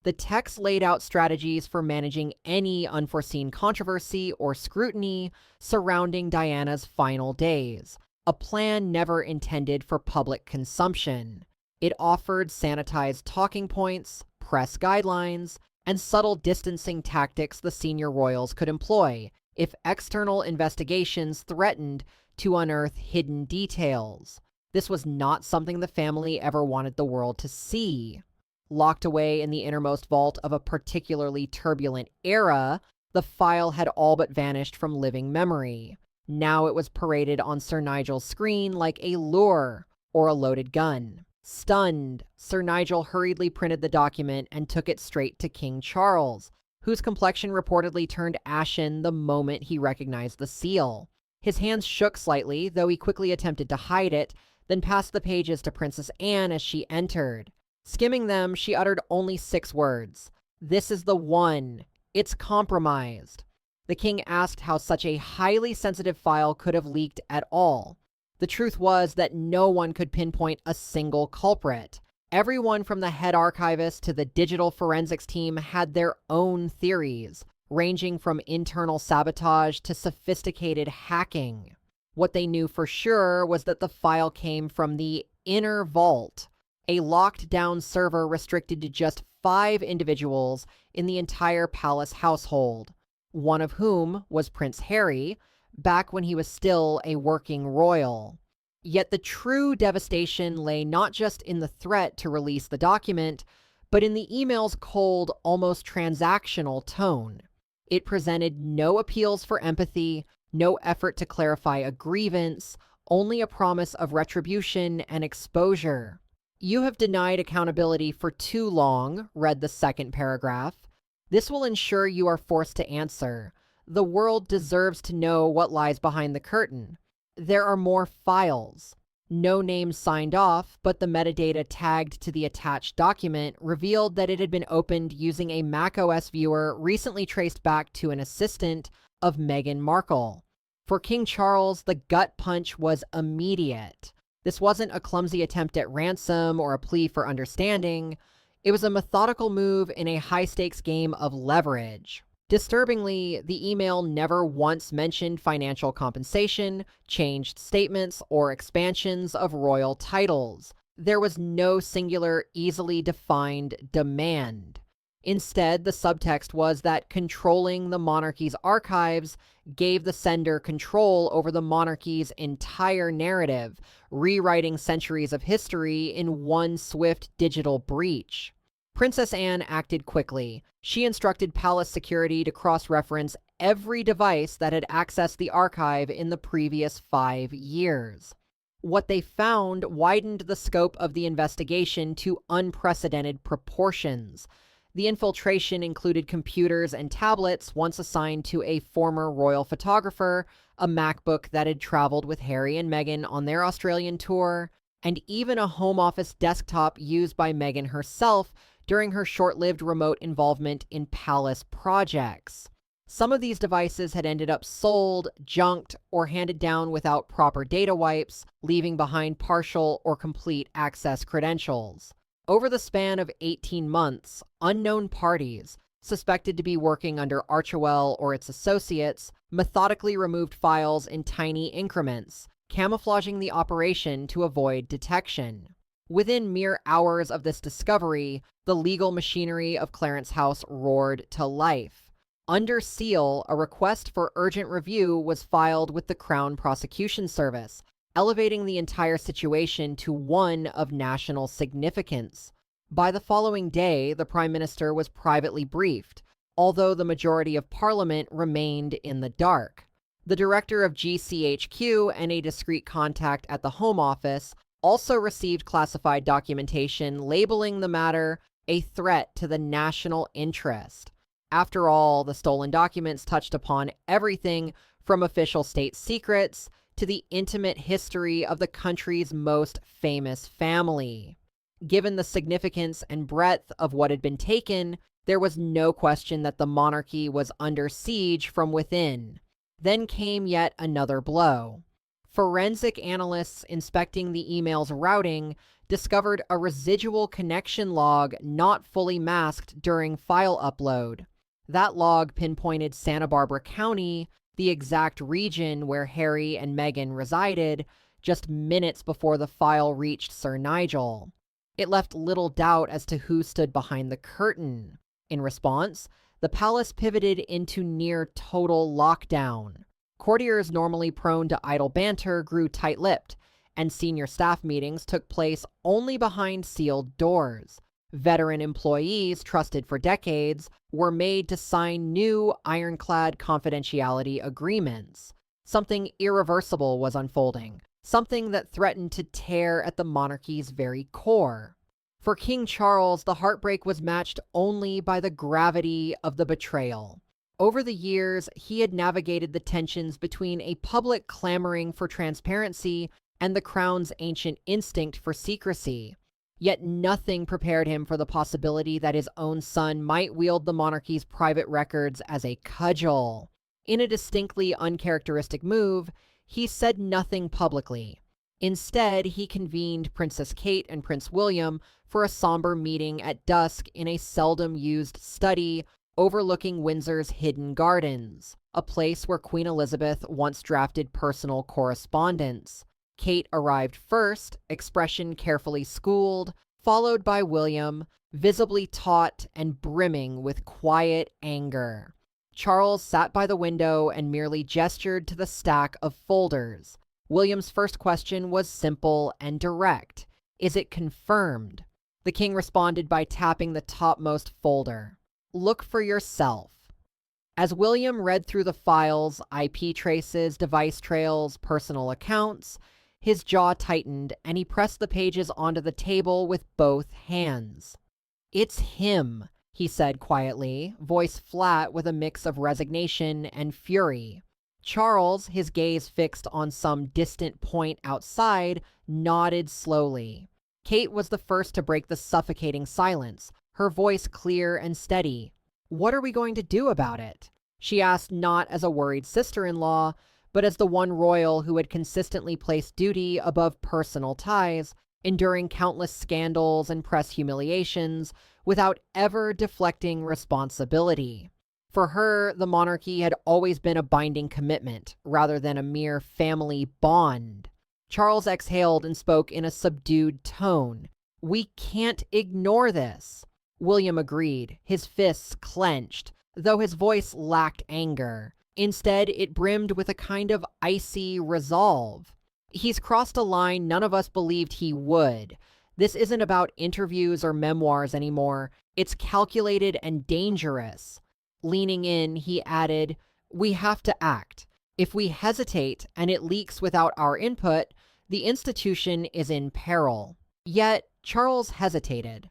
The text laid out strategies for managing any unforeseen controversy or scrutiny surrounding Diana's final days, a plan never intended for public consumption. It offered sanitized talking points, press guidelines, and subtle distancing tactics the senior royals could employ if external investigations threatened to unearth hidden details. This was not something the family ever wanted the world to see. Locked away in the innermost vault of a particularly turbulent era, the file had all but vanished from living memory. Now it was paraded on Sir Nigel's screen like a lure or a loaded gun. Stunned, Sir Nigel hurriedly printed the document and took it straight to King Charles, whose complexion reportedly turned ashen the moment he recognized the seal. His hands shook slightly, though he quickly attempted to hide it, then passed the pages to Princess Anne as she entered. Skimming them, she uttered only 6 words. "This is the one. It's compromised." The king asked how such a highly sensitive file could have leaked at all. The truth was that no one could pinpoint a single culprit. Everyone from the head archivist to the digital forensics team had their own theories, ranging from internal sabotage to sophisticated hacking. What they knew for sure was that the file came from the inner vault, a locked-down server restricted to just 5 individuals in the entire palace household, one of whom was Prince Harry, back when he was still a working royal. Yet the true devastation lay not just in the threat to release the document, but in the email's cold, almost transactional tone. It presented no appeals for empathy, no effort to clarify a grievance, only a promise of retribution and exposure. "You have denied accountability for too long," read the second paragraph. "This will ensure you are forced to answer. The world deserves to know what lies behind the curtain. There are more files." No names signed off, but the metadata tagged to the attached document revealed that it had been opened using a macOS viewer recently traced back to an assistant of Meghan Markle. For King Charles, the gut punch was immediate. This wasn't a clumsy attempt at ransom or a plea for understanding. It was a methodical move in a high-stakes game of leverage. Disturbingly, the email never once mentioned financial compensation, changed statements, or expansions of royal titles. There was no singular, easily defined demand. Instead, the subtext was that controlling the monarchy's archives gave the sender control over the monarchy's entire narrative, rewriting centuries of history in one swift digital breach. Princess Anne acted quickly. She instructed palace security to cross-reference every device that had accessed the archive in the previous 5 years. What they found widened the scope of the investigation to unprecedented proportions. The infiltration included computers and tablets once assigned to a former royal photographer, a MacBook that had traveled with Harry and Meghan on their Australian tour, and even a home office desktop used by Meghan herself during her short-lived remote involvement in palace projects. Some of these devices had ended up sold, junked, or handed down without proper data wipes, leaving behind partial or complete access credentials. Over the span of 18 months, unknown parties, suspected to be working under Archewell or its associates, methodically removed files in tiny increments, camouflaging the operation to avoid detection. Within mere hours of this discovery, the legal machinery of Clarence House roared to life. Under seal, a request for urgent review was filed with the Crown Prosecution Service, elevating the entire situation to one of national significance. By the following day, the Prime Minister was privately briefed, although the majority of Parliament remained in the dark. The director of GCHQ and a discreet contact at the Home Office also received classified documentation labeling the matter a threat to the national interest. After all, the stolen documents touched upon everything from official state secrets to the intimate history of the country's most famous family. Given the significance and breadth of what had been taken, there was no question that the monarchy was under siege from within. Then came yet another blow. Forensic analysts inspecting the email's routing discovered a residual connection log not fully masked during file upload. That log pinpointed Santa Barbara County, the exact region where Harry and Meghan resided, just minutes before the file reached Sir Nigel. It left little doubt as to who stood behind the curtain. In response, the palace pivoted into near total lockdown. Courtiers normally prone to idle banter grew tight-lipped, and senior staff meetings took place only behind sealed doors. Veteran employees, trusted for decades, were made to sign new ironclad confidentiality agreements. Something irreversible was unfolding, something that threatened to tear at the monarchy's very core. For King Charles, the heartbreak was matched only by the gravity of the betrayal. Over the years, he had navigated the tensions between a public clamoring for transparency and the crown's ancient instinct for secrecy. Yet nothing prepared him for the possibility that his own son might wield the monarchy's private records as a cudgel. In a distinctly uncharacteristic move, he said nothing publicly. Instead, he convened Princess Kate and Prince William for a somber meeting at dusk in a seldom-used study overlooking Windsor's hidden gardens, a place where Queen Elizabeth once drafted personal correspondence. Kate arrived first, expression carefully schooled, followed by William, visibly taut and brimming with quiet anger. Charles sat by the window and merely gestured to the stack of folders. William's first question was simple and direct. Is it confirmed? The king responded by tapping the topmost folder. Look for yourself. As William read through the files, IP traces, device trails, personal accounts, his jaw tightened and he pressed the pages onto the table with both hands. It's him, he said quietly, voice flat with a mix of resignation and fury. Charles, his gaze fixed on some distant point outside, nodded slowly. Kate was the first to break the suffocating silence, her voice clear and steady. What are we going to do about it? She asked not as a worried sister-in-law, but as the one royal who had consistently placed duty above personal ties, enduring countless scandals and press humiliations without ever deflecting responsibility. For her, the monarchy had always been a binding commitment, rather than a mere family bond. Charles exhaled and spoke in a subdued tone. We can't ignore this. William agreed, his fists clenched, though his voice lacked anger. Instead, it brimmed with a kind of icy resolve. He's crossed a line none of us believed he would. This isn't about interviews or memoirs anymore. It's calculated and dangerous. Leaning in, he added, we have to act. If we hesitate and it leaks without our input, the institution is in peril. Yet, Charles hesitated.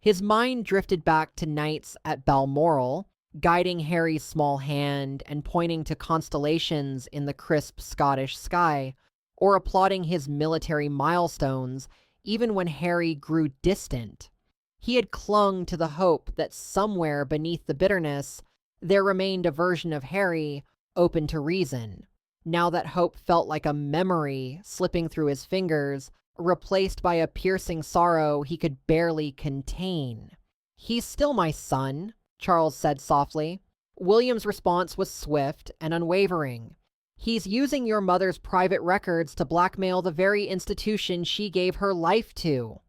His mind drifted back to nights at Balmoral, guiding Harry's small hand and pointing to constellations in the crisp Scottish sky, or applauding his military milestones, even when Harry grew distant. He had clung to the hope that somewhere beneath the bitterness, there remained a version of Harry open to reason. Now that hope felt like a memory slipping through his fingers, replaced by a piercing sorrow he could barely contain. He's still my son, Charles said softly. William's response was swift and unwavering. He's using your mother's private records to blackmail the very institution she gave her life to.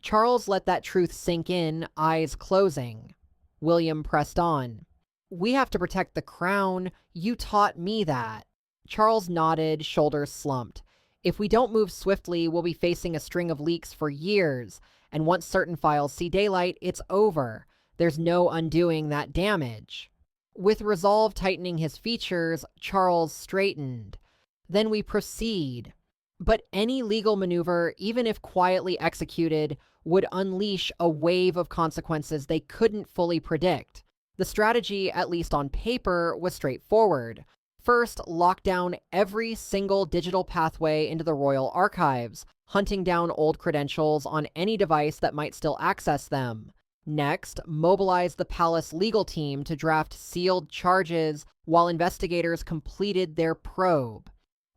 Charles let that truth sink in, eyes closing. William pressed on. We have to protect the crown. You taught me that. Charles nodded, shoulders slumped. If we don't move swiftly, we'll be facing a string of leaks for years, and once certain files see daylight, it's over. There's no undoing that damage. With resolve tightening his features, Charles straightened. Then we proceed. But any legal maneuver, even if quietly executed, would unleash a wave of consequences they couldn't fully predict. The strategy, at least on paper, was straightforward. First, lock down every single digital pathway into the royal archives, hunting down old credentials on any device that might still access them. Next, mobilize the palace legal team to draft sealed charges while investigators completed their probe.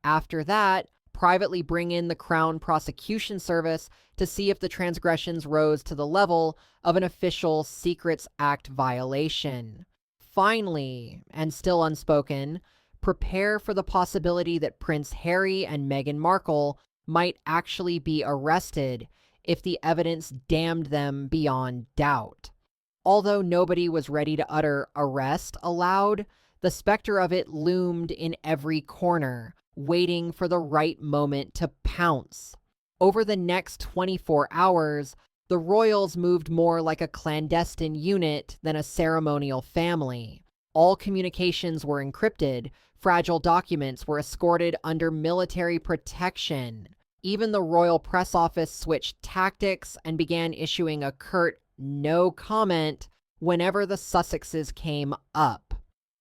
After that, privately bring in the Crown Prosecution Service to see if the transgressions rose to the level of an official Secrets Act violation. Finally, and still unspoken, prepare for the possibility that Prince Harry and Meghan Markle might actually be arrested if the evidence damned them beyond doubt. Although nobody was ready to utter arrest aloud, the specter of it loomed in every corner, waiting for the right moment to pounce. Over the next 24 hours, the royals moved more like a clandestine unit than a ceremonial family. All communications were encrypted, fragile documents were escorted under military protection. Even the royal press office switched tactics and began issuing a curt no comment whenever the Sussexes came up.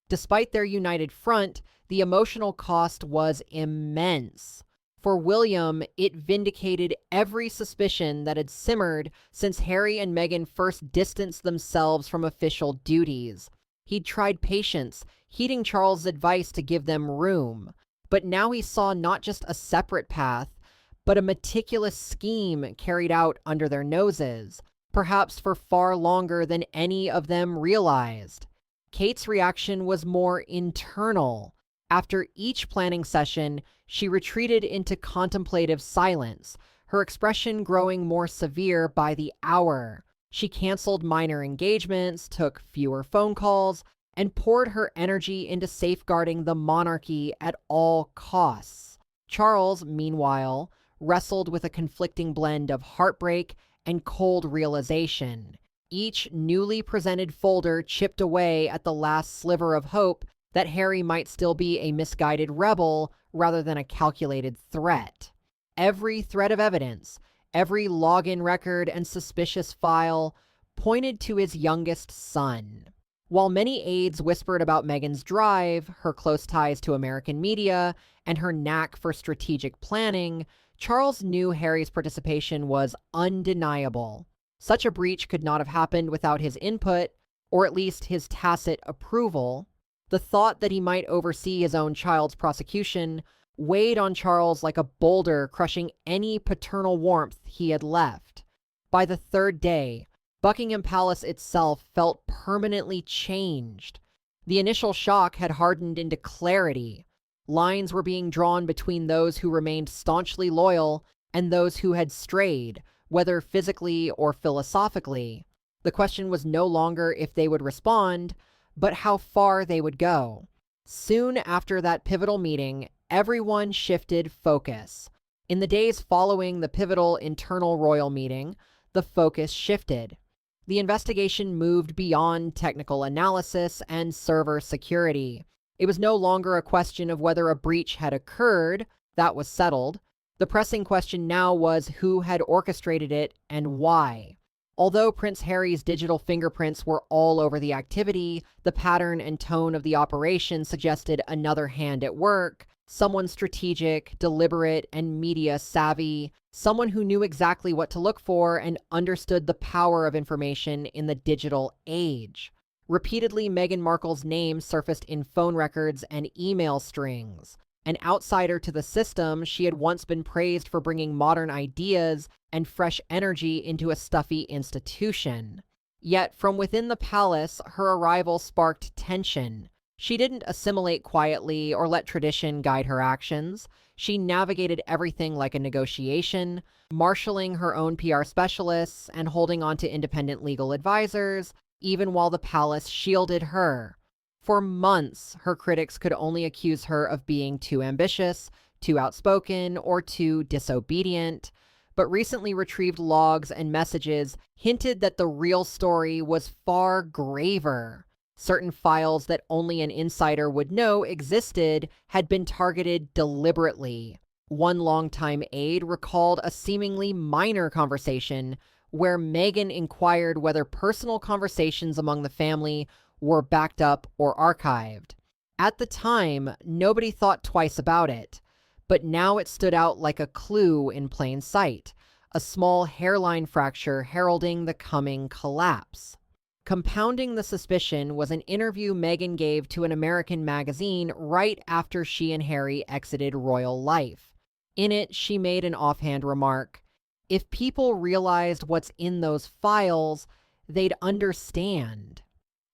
Despite their united front, the emotional cost was immense. For William, it vindicated every suspicion that had simmered since Harry and Meghan first distanced themselves from official duties. He'd tried patience, heeding Charles' advice to give them room. But now he saw not just a separate path, but a meticulous scheme carried out under their noses, perhaps for far longer than any of them realized. Kate's reaction was more internal. After each planning session, she retreated into contemplative silence, her expression growing more severe by the hour. She canceled minor engagements, took fewer phone calls, and poured her energy into safeguarding the monarchy at all costs. Charles, meanwhile, wrestled with a conflicting blend of heartbreak and cold realization. Each newly presented folder chipped away at the last sliver of hope that Harry might still be a misguided rebel rather than a calculated threat. Every thread of evidence, every login record and suspicious file pointed to his youngest son. While many aides whispered about Meghan's drive, her close ties to American media, and her knack for strategic planning, Charles knew Harry's participation was undeniable. Such a breach could not have happened without his input, or at least his tacit approval. The thought that he might oversee his own child's prosecution weighed on Charles like a boulder crushing any paternal warmth he had left. By the third day, Buckingham Palace itself felt permanently changed. The initial shock had hardened into clarity. Lines were being drawn between those who remained staunchly loyal and those who had strayed, whether physically or philosophically. The question was no longer if they would respond, but how far they would go. Soon after that pivotal meeting, everyone shifted focus. In the days following the pivotal internal royal meeting, the focus shifted. The investigation moved beyond technical analysis and server security. It was no longer a question of whether a breach had occurred. That was settled. The pressing question now was who had orchestrated it and why. Although Prince Harry's digital fingerprints were all over the activity, the pattern and tone of the operation suggested another hand at work, someone strategic, deliberate, and media savvy, someone who knew exactly what to look for and understood the power of information in the digital age. Repeatedly, Meghan Markle's name surfaced in phone records and email strings. An outsider to the system, she had once been praised for bringing modern ideas and fresh energy into a stuffy institution. Yet, from within the palace, her arrival sparked tension. She didn't assimilate quietly or let tradition guide her actions. She navigated everything like a negotiation, marshaling her own PR specialists and holding on to independent legal advisors, even while the palace shielded her. For months, her critics could only accuse her of being too ambitious, too outspoken, or too disobedient. But recently retrieved logs and messages hinted that the real story was far graver. Certain files that only an insider would know existed had been targeted deliberately. One longtime aide recalled a seemingly minor conversation where Meghan inquired whether personal conversations among the family were backed up or archived. At the time, nobody thought twice about it, but now it stood out like a clue in plain sight, a small hairline fracture heralding the coming collapse. Compounding the suspicion was an interview Meghan gave to an American magazine right after she and Harry exited royal life. In it, she made an offhand remark. If people realized what's in those files, they'd understand.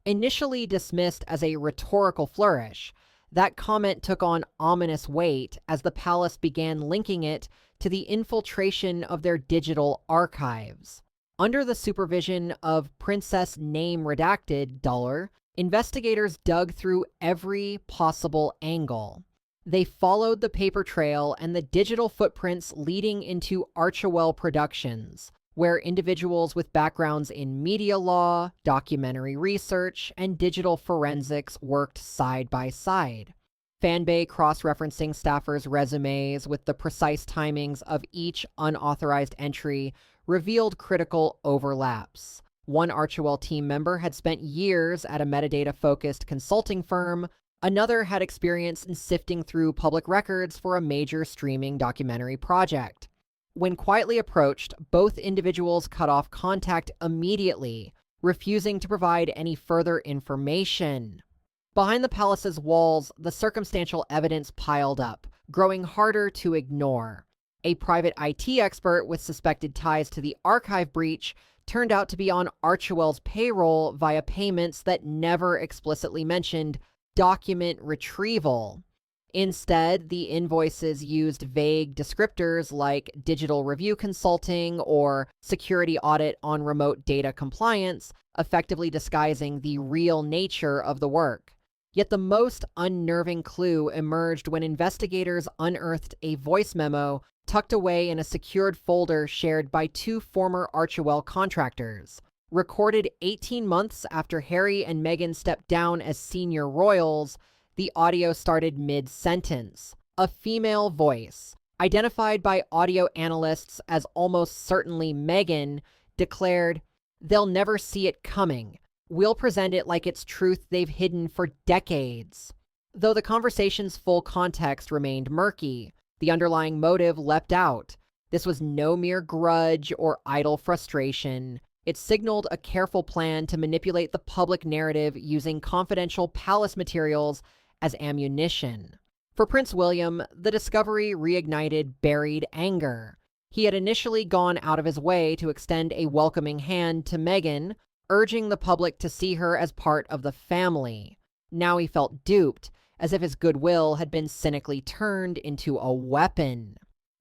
Initially dismissed as a rhetorical flourish, that comment took on ominous weight as the palace began linking it to the infiltration of their digital archives. Under the supervision of Princess Name Redacted Duller, investigators dug through every possible angle. They followed the paper trail and the digital footprints leading into Archewell Productions, where individuals with backgrounds in media law, documentary research, and digital forensics worked side by side. Fanbay cross-referencing staffers' resumes with the precise timings of each unauthorized entry revealed critical overlaps. One Archewell team member had spent years at a metadata-focused consulting firm. Another had experience in sifting through public records for a major streaming documentary project. When quietly approached, both individuals cut off contact immediately, refusing to provide any further information. Behind the palace's walls, the circumstantial evidence piled up, growing harder to ignore. A private IT expert with suspected ties to the archive breach turned out to be on Archewell's payroll via payments that never explicitly mentioned document retrieval. Instead, the invoices used vague descriptors like digital review consulting or security audit on remote data compliance, effectively disguising the real nature of the work. Yet the most unnerving clue emerged when investigators unearthed a voice memo tucked away in a secured folder shared by two former Archewell contractors. Recorded 18 months after Harry and Meghan stepped down as senior royals, the audio started mid-sentence. A female voice, identified by audio analysts as almost certainly Meghan, declared, "They'll never see it coming. We'll present it like it's truth they've hidden for decades." Though the conversation's full context remained murky, the underlying motive leapt out. This was no mere grudge or idle frustration. It signaled a careful plan to manipulate the public narrative using confidential palace materials as ammunition. For Prince William, the discovery reignited buried anger. He had initially gone out of his way to extend a welcoming hand to Meghan, urging the public to see her as part of the family. Now he felt duped, as if his goodwill had been cynically turned into a weapon.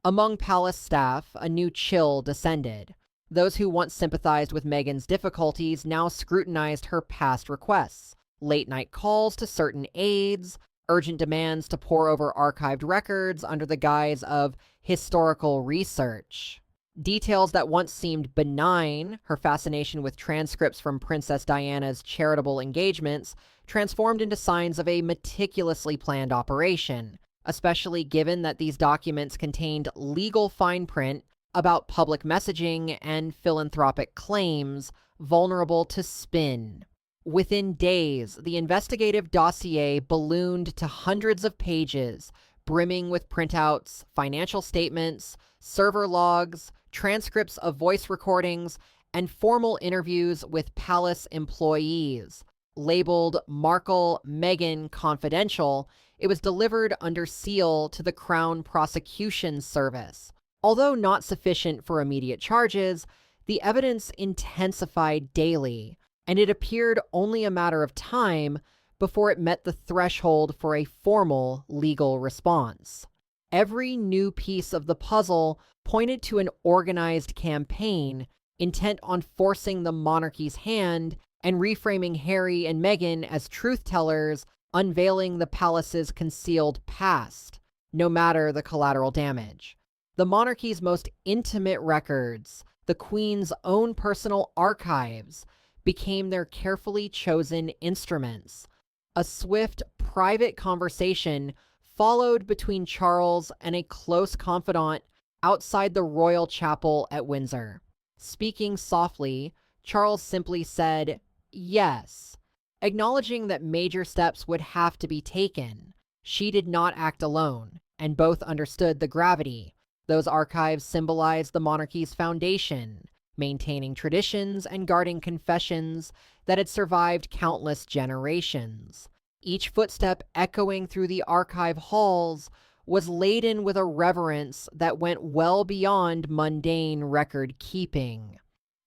Among palace staff, a new chill descended. Those who once sympathized with Meghan's difficulties now scrutinized her past requests. Late-night calls to certain aides, urgent demands to pore over archived records under the guise of historical research. Details that once seemed benign, her fascination with transcripts from Princess Diana's charitable engagements, transformed into signs of a meticulously planned operation, especially given that these documents contained legal fine print about public messaging and philanthropic claims vulnerable to spin. Within days, the investigative dossier ballooned to hundreds of pages, brimming with printouts, financial statements, server logs, transcripts of voice recordings, and formal interviews with palace employees. Labeled Markle-Meghan Confidential, it was delivered under seal to the Crown Prosecution Service. Although not sufficient for immediate charges, the evidence intensified daily, and it appeared only a matter of time before it met the threshold for a formal legal response. Every new piece of the puzzle pointed to an organized campaign intent on forcing the monarchy's hand and reframing Harry and Meghan as truth-tellers, unveiling the palace's concealed past, no matter the collateral damage. The monarchy's most intimate records, the Queen's own personal archives, became their carefully chosen instruments. A swift, private conversation followed between Charles and a close confidant outside the royal chapel at Windsor. Speaking softly, Charles simply said, "Yes," acknowledging that major steps would have to be taken. She did not act alone, and both understood the gravity. Those archives symbolized the monarchy's foundation, maintaining traditions and guarding confessions that had survived countless generations. Each footstep echoing through the archive halls was laden with a reverence that went well beyond mundane record-keeping.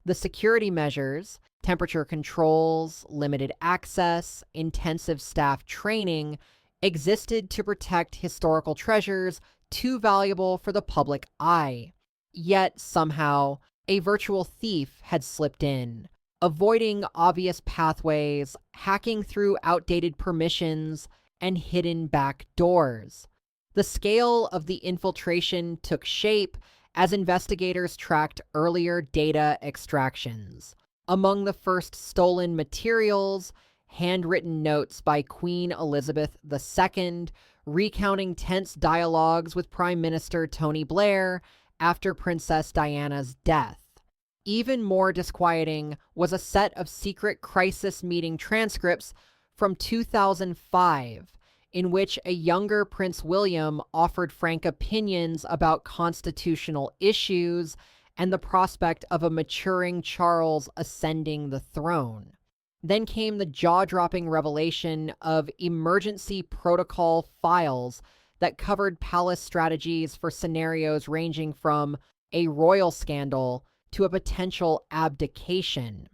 The security measures, temperature controls, limited access, intensive staff training, existed to protect historical treasures too valuable for the public eye. Yet, somehow, a virtual thief had slipped in, avoiding obvious pathways, hacking through outdated permissions, and hidden back doors. The scale of the infiltration took shape as investigators tracked earlier data extractions. Among the first stolen materials, handwritten notes by Queen Elizabeth II recounting tense dialogues with Prime Minister Tony Blair after Princess Diana's death. Even more disquieting was a set of secret crisis meeting transcripts from 2005, in which a younger Prince William offered frank opinions about constitutional issues and the prospect of a maturing Charles ascending the throne. Then came the jaw-dropping revelation of emergency protocol files that covered palace strategies for scenarios ranging from a royal scandal to a potential abdication.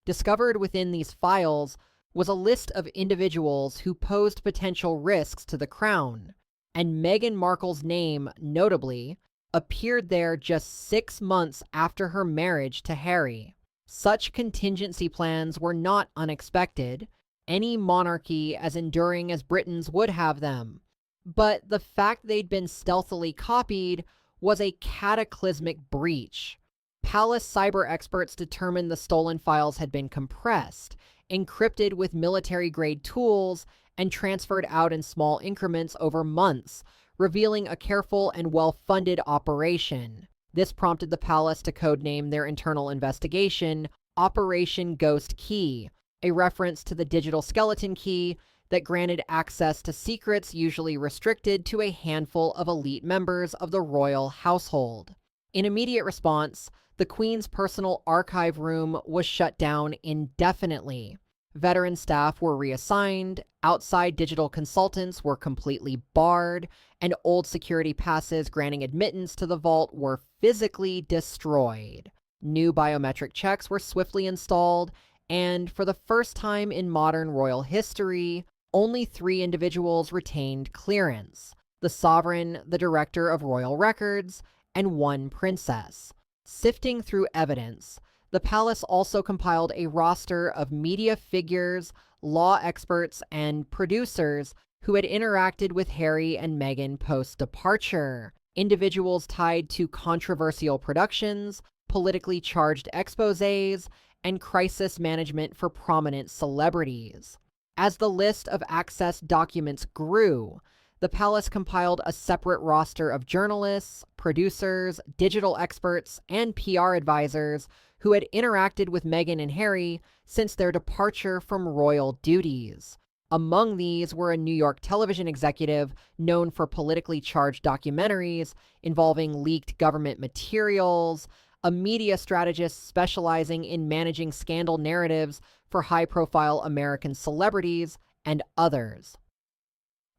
Discovered within these files was a list of individuals who posed potential risks to the crown, and Meghan Markle's name, notably, appeared there just 6 months after her marriage to Harry. Such contingency plans were not unexpected, any monarchy as enduring as Britain's would have them. But the fact they'd been stealthily copied was a cataclysmic breach. Palace cyber experts determined the stolen files had been compressed, encrypted with military-grade tools, and transferred out in small increments over months, revealing a careful and well-funded operation. This prompted the palace to codename their internal investigation Operation Ghost Key, a reference to the digital skeleton key that granted access to secrets usually restricted to a handful of elite members of the royal household. In immediate response, the Queen's personal archive room was shut down indefinitely. Veteran staff were reassigned, outside digital consultants were completely barred, and old security passes granting admittance to the vault were physically destroyed. New biometric checks were swiftly installed, and for the first time in modern royal history, only 3 individuals retained clearance: the sovereign, the director of royal records, and 1 princess. Sifting through evidence, the palace also compiled a roster of media figures, law experts, and producers who had interacted with Harry and Meghan post-departure. Individuals tied to controversial productions, politically charged exposés, and crisis management for prominent celebrities. As the list of accessed documents grew, the palace compiled a separate roster of journalists, producers, digital experts, and PR advisors who had interacted with Meghan and Harry since their departure from royal duties. Among these were a New York television executive known for politically charged documentaries involving leaked government materials, a media strategist specializing in managing scandal narratives for high-profile American celebrities, and others.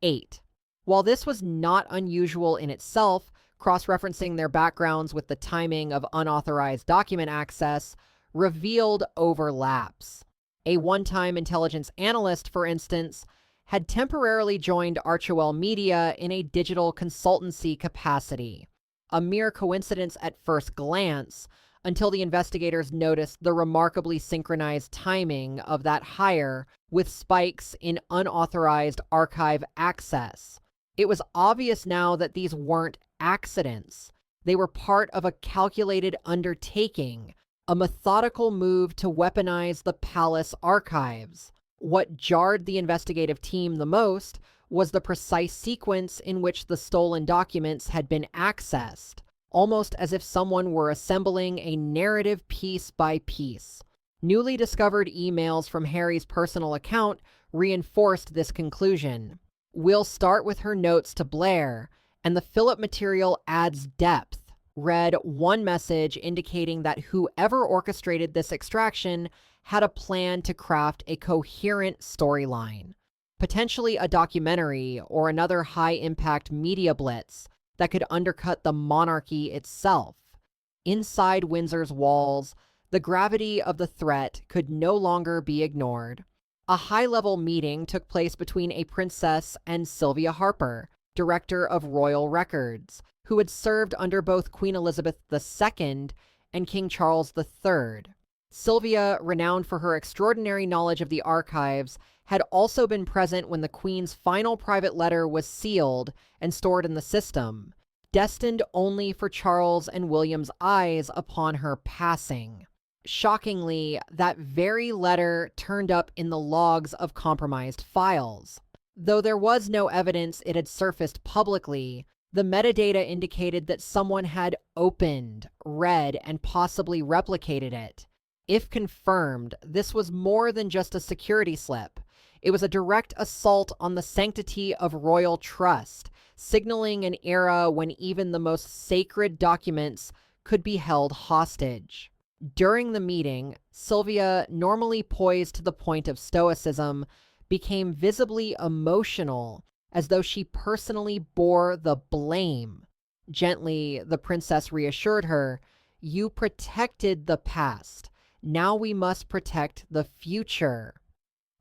8. While this was not unusual in itself, cross-referencing their backgrounds with the timing of unauthorized document access revealed overlaps. A one-time intelligence analyst, for instance, had temporarily joined Archewell Media in a digital consultancy capacity. A mere coincidence at first glance, until the investigators noticed the remarkably synchronized timing of that hire with spikes in unauthorized archive access. It was obvious now that these weren't accidents. They were part of a calculated undertaking, a methodical move to weaponize the palace archives. What jarred the investigative team the most was the precise sequence in which the stolen documents had been accessed, almost as if someone were assembling a narrative piece by piece. Newly discovered emails from Harry's personal account reinforced this conclusion. We'll start with her notes to Blair, and the fill-up material adds depth. Read one message indicating that whoever orchestrated this extraction had a plan to craft a coherent storyline, potentially a documentary or another high-impact media blitz that could undercut the monarchy itself. Inside Windsor's walls, the gravity of the threat could no longer be ignored. A high-level meeting took place between a princess and Sylvia Harper, director of royal records, who had served under both Queen Elizabeth II and King Charles III. Sylvia, renowned for her extraordinary knowledge of the archives, had also been present when the Queen's final private letter was sealed and stored in the system, destined only for Charles and William's eyes upon her passing. Shockingly, that very letter turned up in the logs of compromised files. Though there was no evidence it had surfaced publicly, the metadata indicated that someone had opened, read, and possibly replicated it. If confirmed, this was more than just a security slip. It was a direct assault on the sanctity of royal trust, signaling an era when even the most sacred documents could be held hostage. During the meeting, Sylvia, normally poised to the point of stoicism, became visibly emotional, as though she personally bore the blame. Gently, the princess reassured her, You protected the past. Now we must protect the future.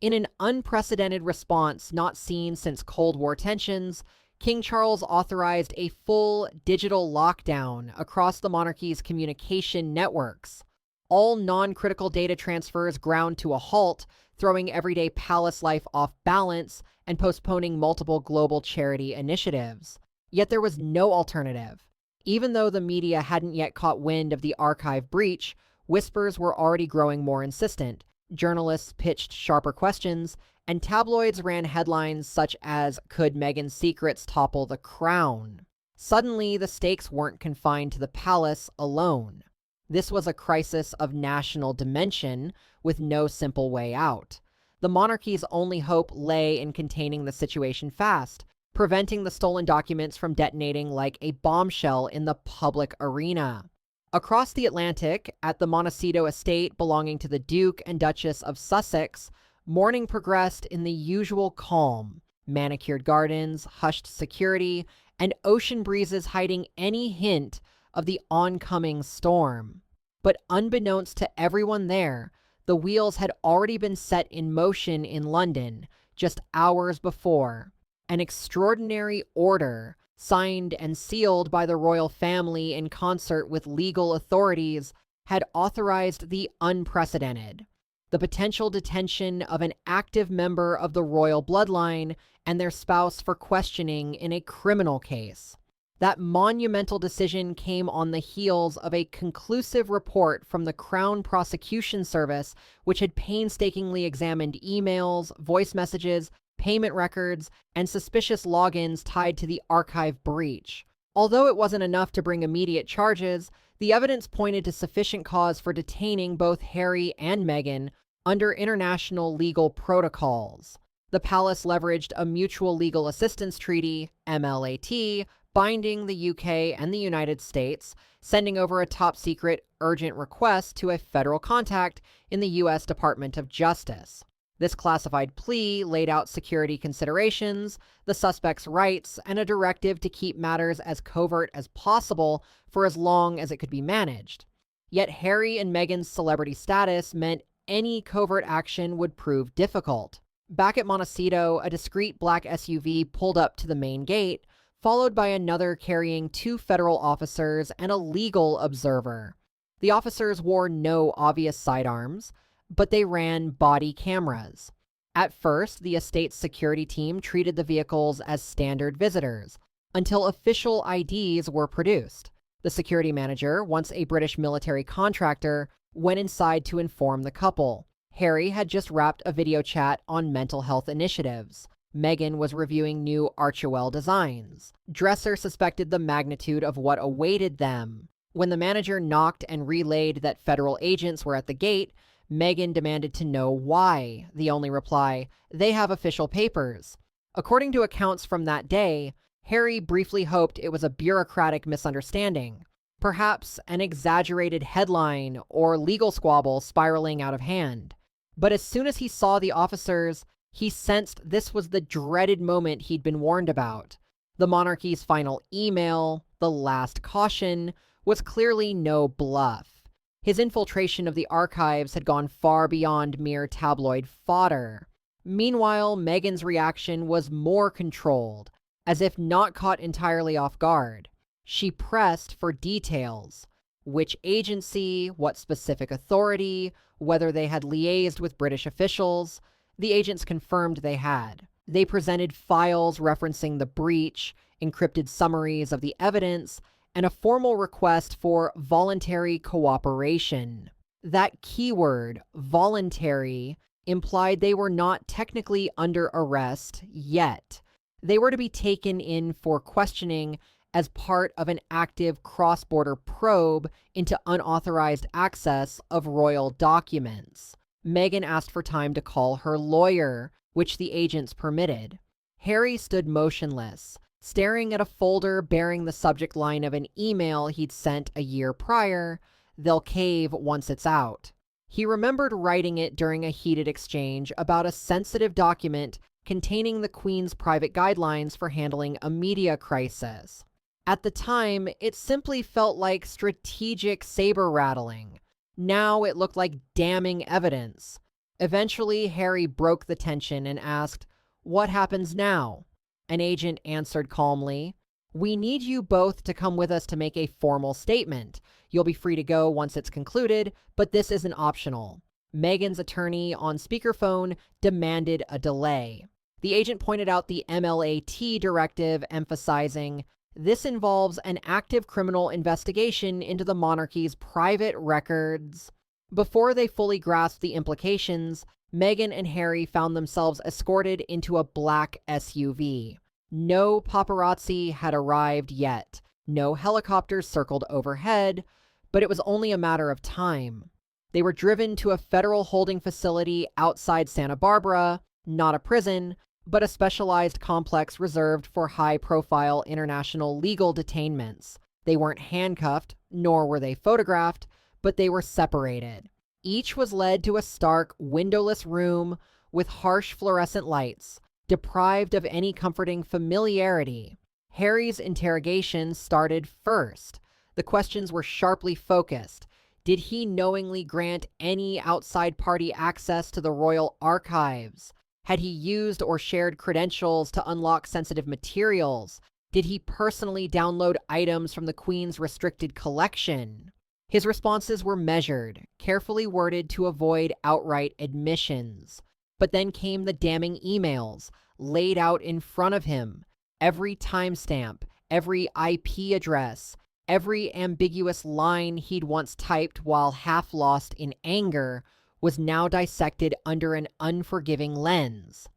In an unprecedented response not seen since Cold War tensions, King Charles authorized a full digital lockdown across the monarchy's communication networks. All non-critical data transfers ground to a halt, throwing everyday palace life off balance and postponing multiple global charity initiatives. Yet there was no alternative. Even though the media hadn't yet caught wind of the archive breach, whispers were already growing more insistent. Journalists pitched sharper questions, and tabloids ran headlines such as, "Could Meghan's secrets topple the crown?" Suddenly, the stakes weren't confined to the palace alone. This was a crisis of national dimension with no simple way out. The monarchy's only hope lay in containing the situation fast, preventing the stolen documents from detonating like a bombshell in the public arena. Across the Atlantic, at the Montecito estate belonging to the Duke and Duchess of Sussex, mourning progressed in the usual calm: manicured gardens, hushed security, and ocean breezes hiding any hint of the oncoming storm. But unbeknownst to everyone there, the wheels had already been set in motion in London just hours before. An extraordinary order, signed and sealed by the royal family in concert with legal authorities, had authorized the unprecedented: the potential detention of an active member of the royal bloodline and their spouse for questioning in a criminal case. That monumental decision came on the heels of a conclusive report from the Crown Prosecution Service, which had painstakingly examined emails, voice messages, payment records, and suspicious logins tied to the archive breach. Although it wasn't enough to bring immediate charges, the evidence pointed to sufficient cause for detaining both Harry and Meghan under international legal protocols. The palace leveraged a mutual legal assistance treaty, MLAT, binding the UK and the United States, sending over a top-secret urgent request to a federal contact in the U.S. Department of Justice. This classified plea laid out security considerations, the suspect's rights, and a directive to keep matters as covert as possible for as long as it could be managed. Yet Harry and Meghan's celebrity status meant any covert action would prove difficult. Back at Montecito, a discreet black SUV pulled up to the main gate, followed by another carrying 2 federal officers and a legal observer. The officers wore no obvious sidearms, but they ran body cameras. At first, the estate's security team treated the vehicles as standard visitors, until official IDs were produced. The security manager, once a British military contractor, went inside to inform the couple. Harry had just wrapped a video chat on mental health initiatives. Meghan was reviewing new Archewell designs. Dresser suspected the magnitude of what awaited them. When the manager knocked and relayed that federal agents were at the gate, Meghan demanded to know why. The only reply: "They have official papers." According to accounts from that day, Harry briefly hoped it was a bureaucratic misunderstanding, perhaps an exaggerated headline or legal squabble spiraling out of hand. But as soon as he saw the officers, he sensed this was the dreaded moment he'd been warned about. The monarchy's final email, the last caution, was clearly no bluff. His infiltration of the archives had gone far beyond mere tabloid fodder. Meanwhile, Meghan's reaction was more controlled, as if not caught entirely off guard. She pressed for details: which agency, what specific authority, whether they had liaised with British officials. The agents confirmed they had. They presented files referencing the breach, encrypted summaries of the evidence, and a formal request for voluntary cooperation. That keyword, voluntary, implied they were not technically under arrest yet. They were to be taken in for questioning as part of an active cross-border probe into unauthorized access of royal documents. Meghan asked for time to call her lawyer, which the agents permitted. Harry stood motionless, staring at a folder bearing the subject line of an email he'd sent a year prior: "They'll cave once it's out." He remembered writing it during a heated exchange about a sensitive document containing the Queen's private guidelines for handling a media crisis. At the time, it simply felt like strategic saber rattling. Now it looked like damning evidence. Eventually, Harry broke the tension and asked, "What happens now?" An agent answered calmly, "We need you both to come with us to make a formal statement. You'll be free to go once it's concluded, but this isn't optional." Meghan's attorney on speakerphone demanded a delay. The agent pointed out the MLAT directive, emphasizing, "This involves an active criminal investigation into the monarchy's private records." Before they fully grasped the implications, Meghan and Harry found themselves escorted into a black SUV. No paparazzi had arrived yet. No helicopters circled overhead, but it was only a matter of time. They were driven to a federal holding facility outside Santa Barbara, not a prison, but a specialized complex reserved for high-profile international legal detainments. They weren't handcuffed, nor were they photographed, but they were separated. Each was led to a stark, windowless room with harsh fluorescent lights, deprived of any comforting familiarity. Harry's interrogation started first. The questions were sharply focused. Did he knowingly grant any outside party access to the royal archives? Had he used or shared credentials to unlock sensitive materials? Did he personally download items from the Queen's restricted collection? His responses were measured, carefully worded to avoid outright admissions. But then came the damning emails, laid out in front of him. Every timestamp, every IP address, every ambiguous line he'd once typed while half lost in anger was now dissected under an unforgiving lens.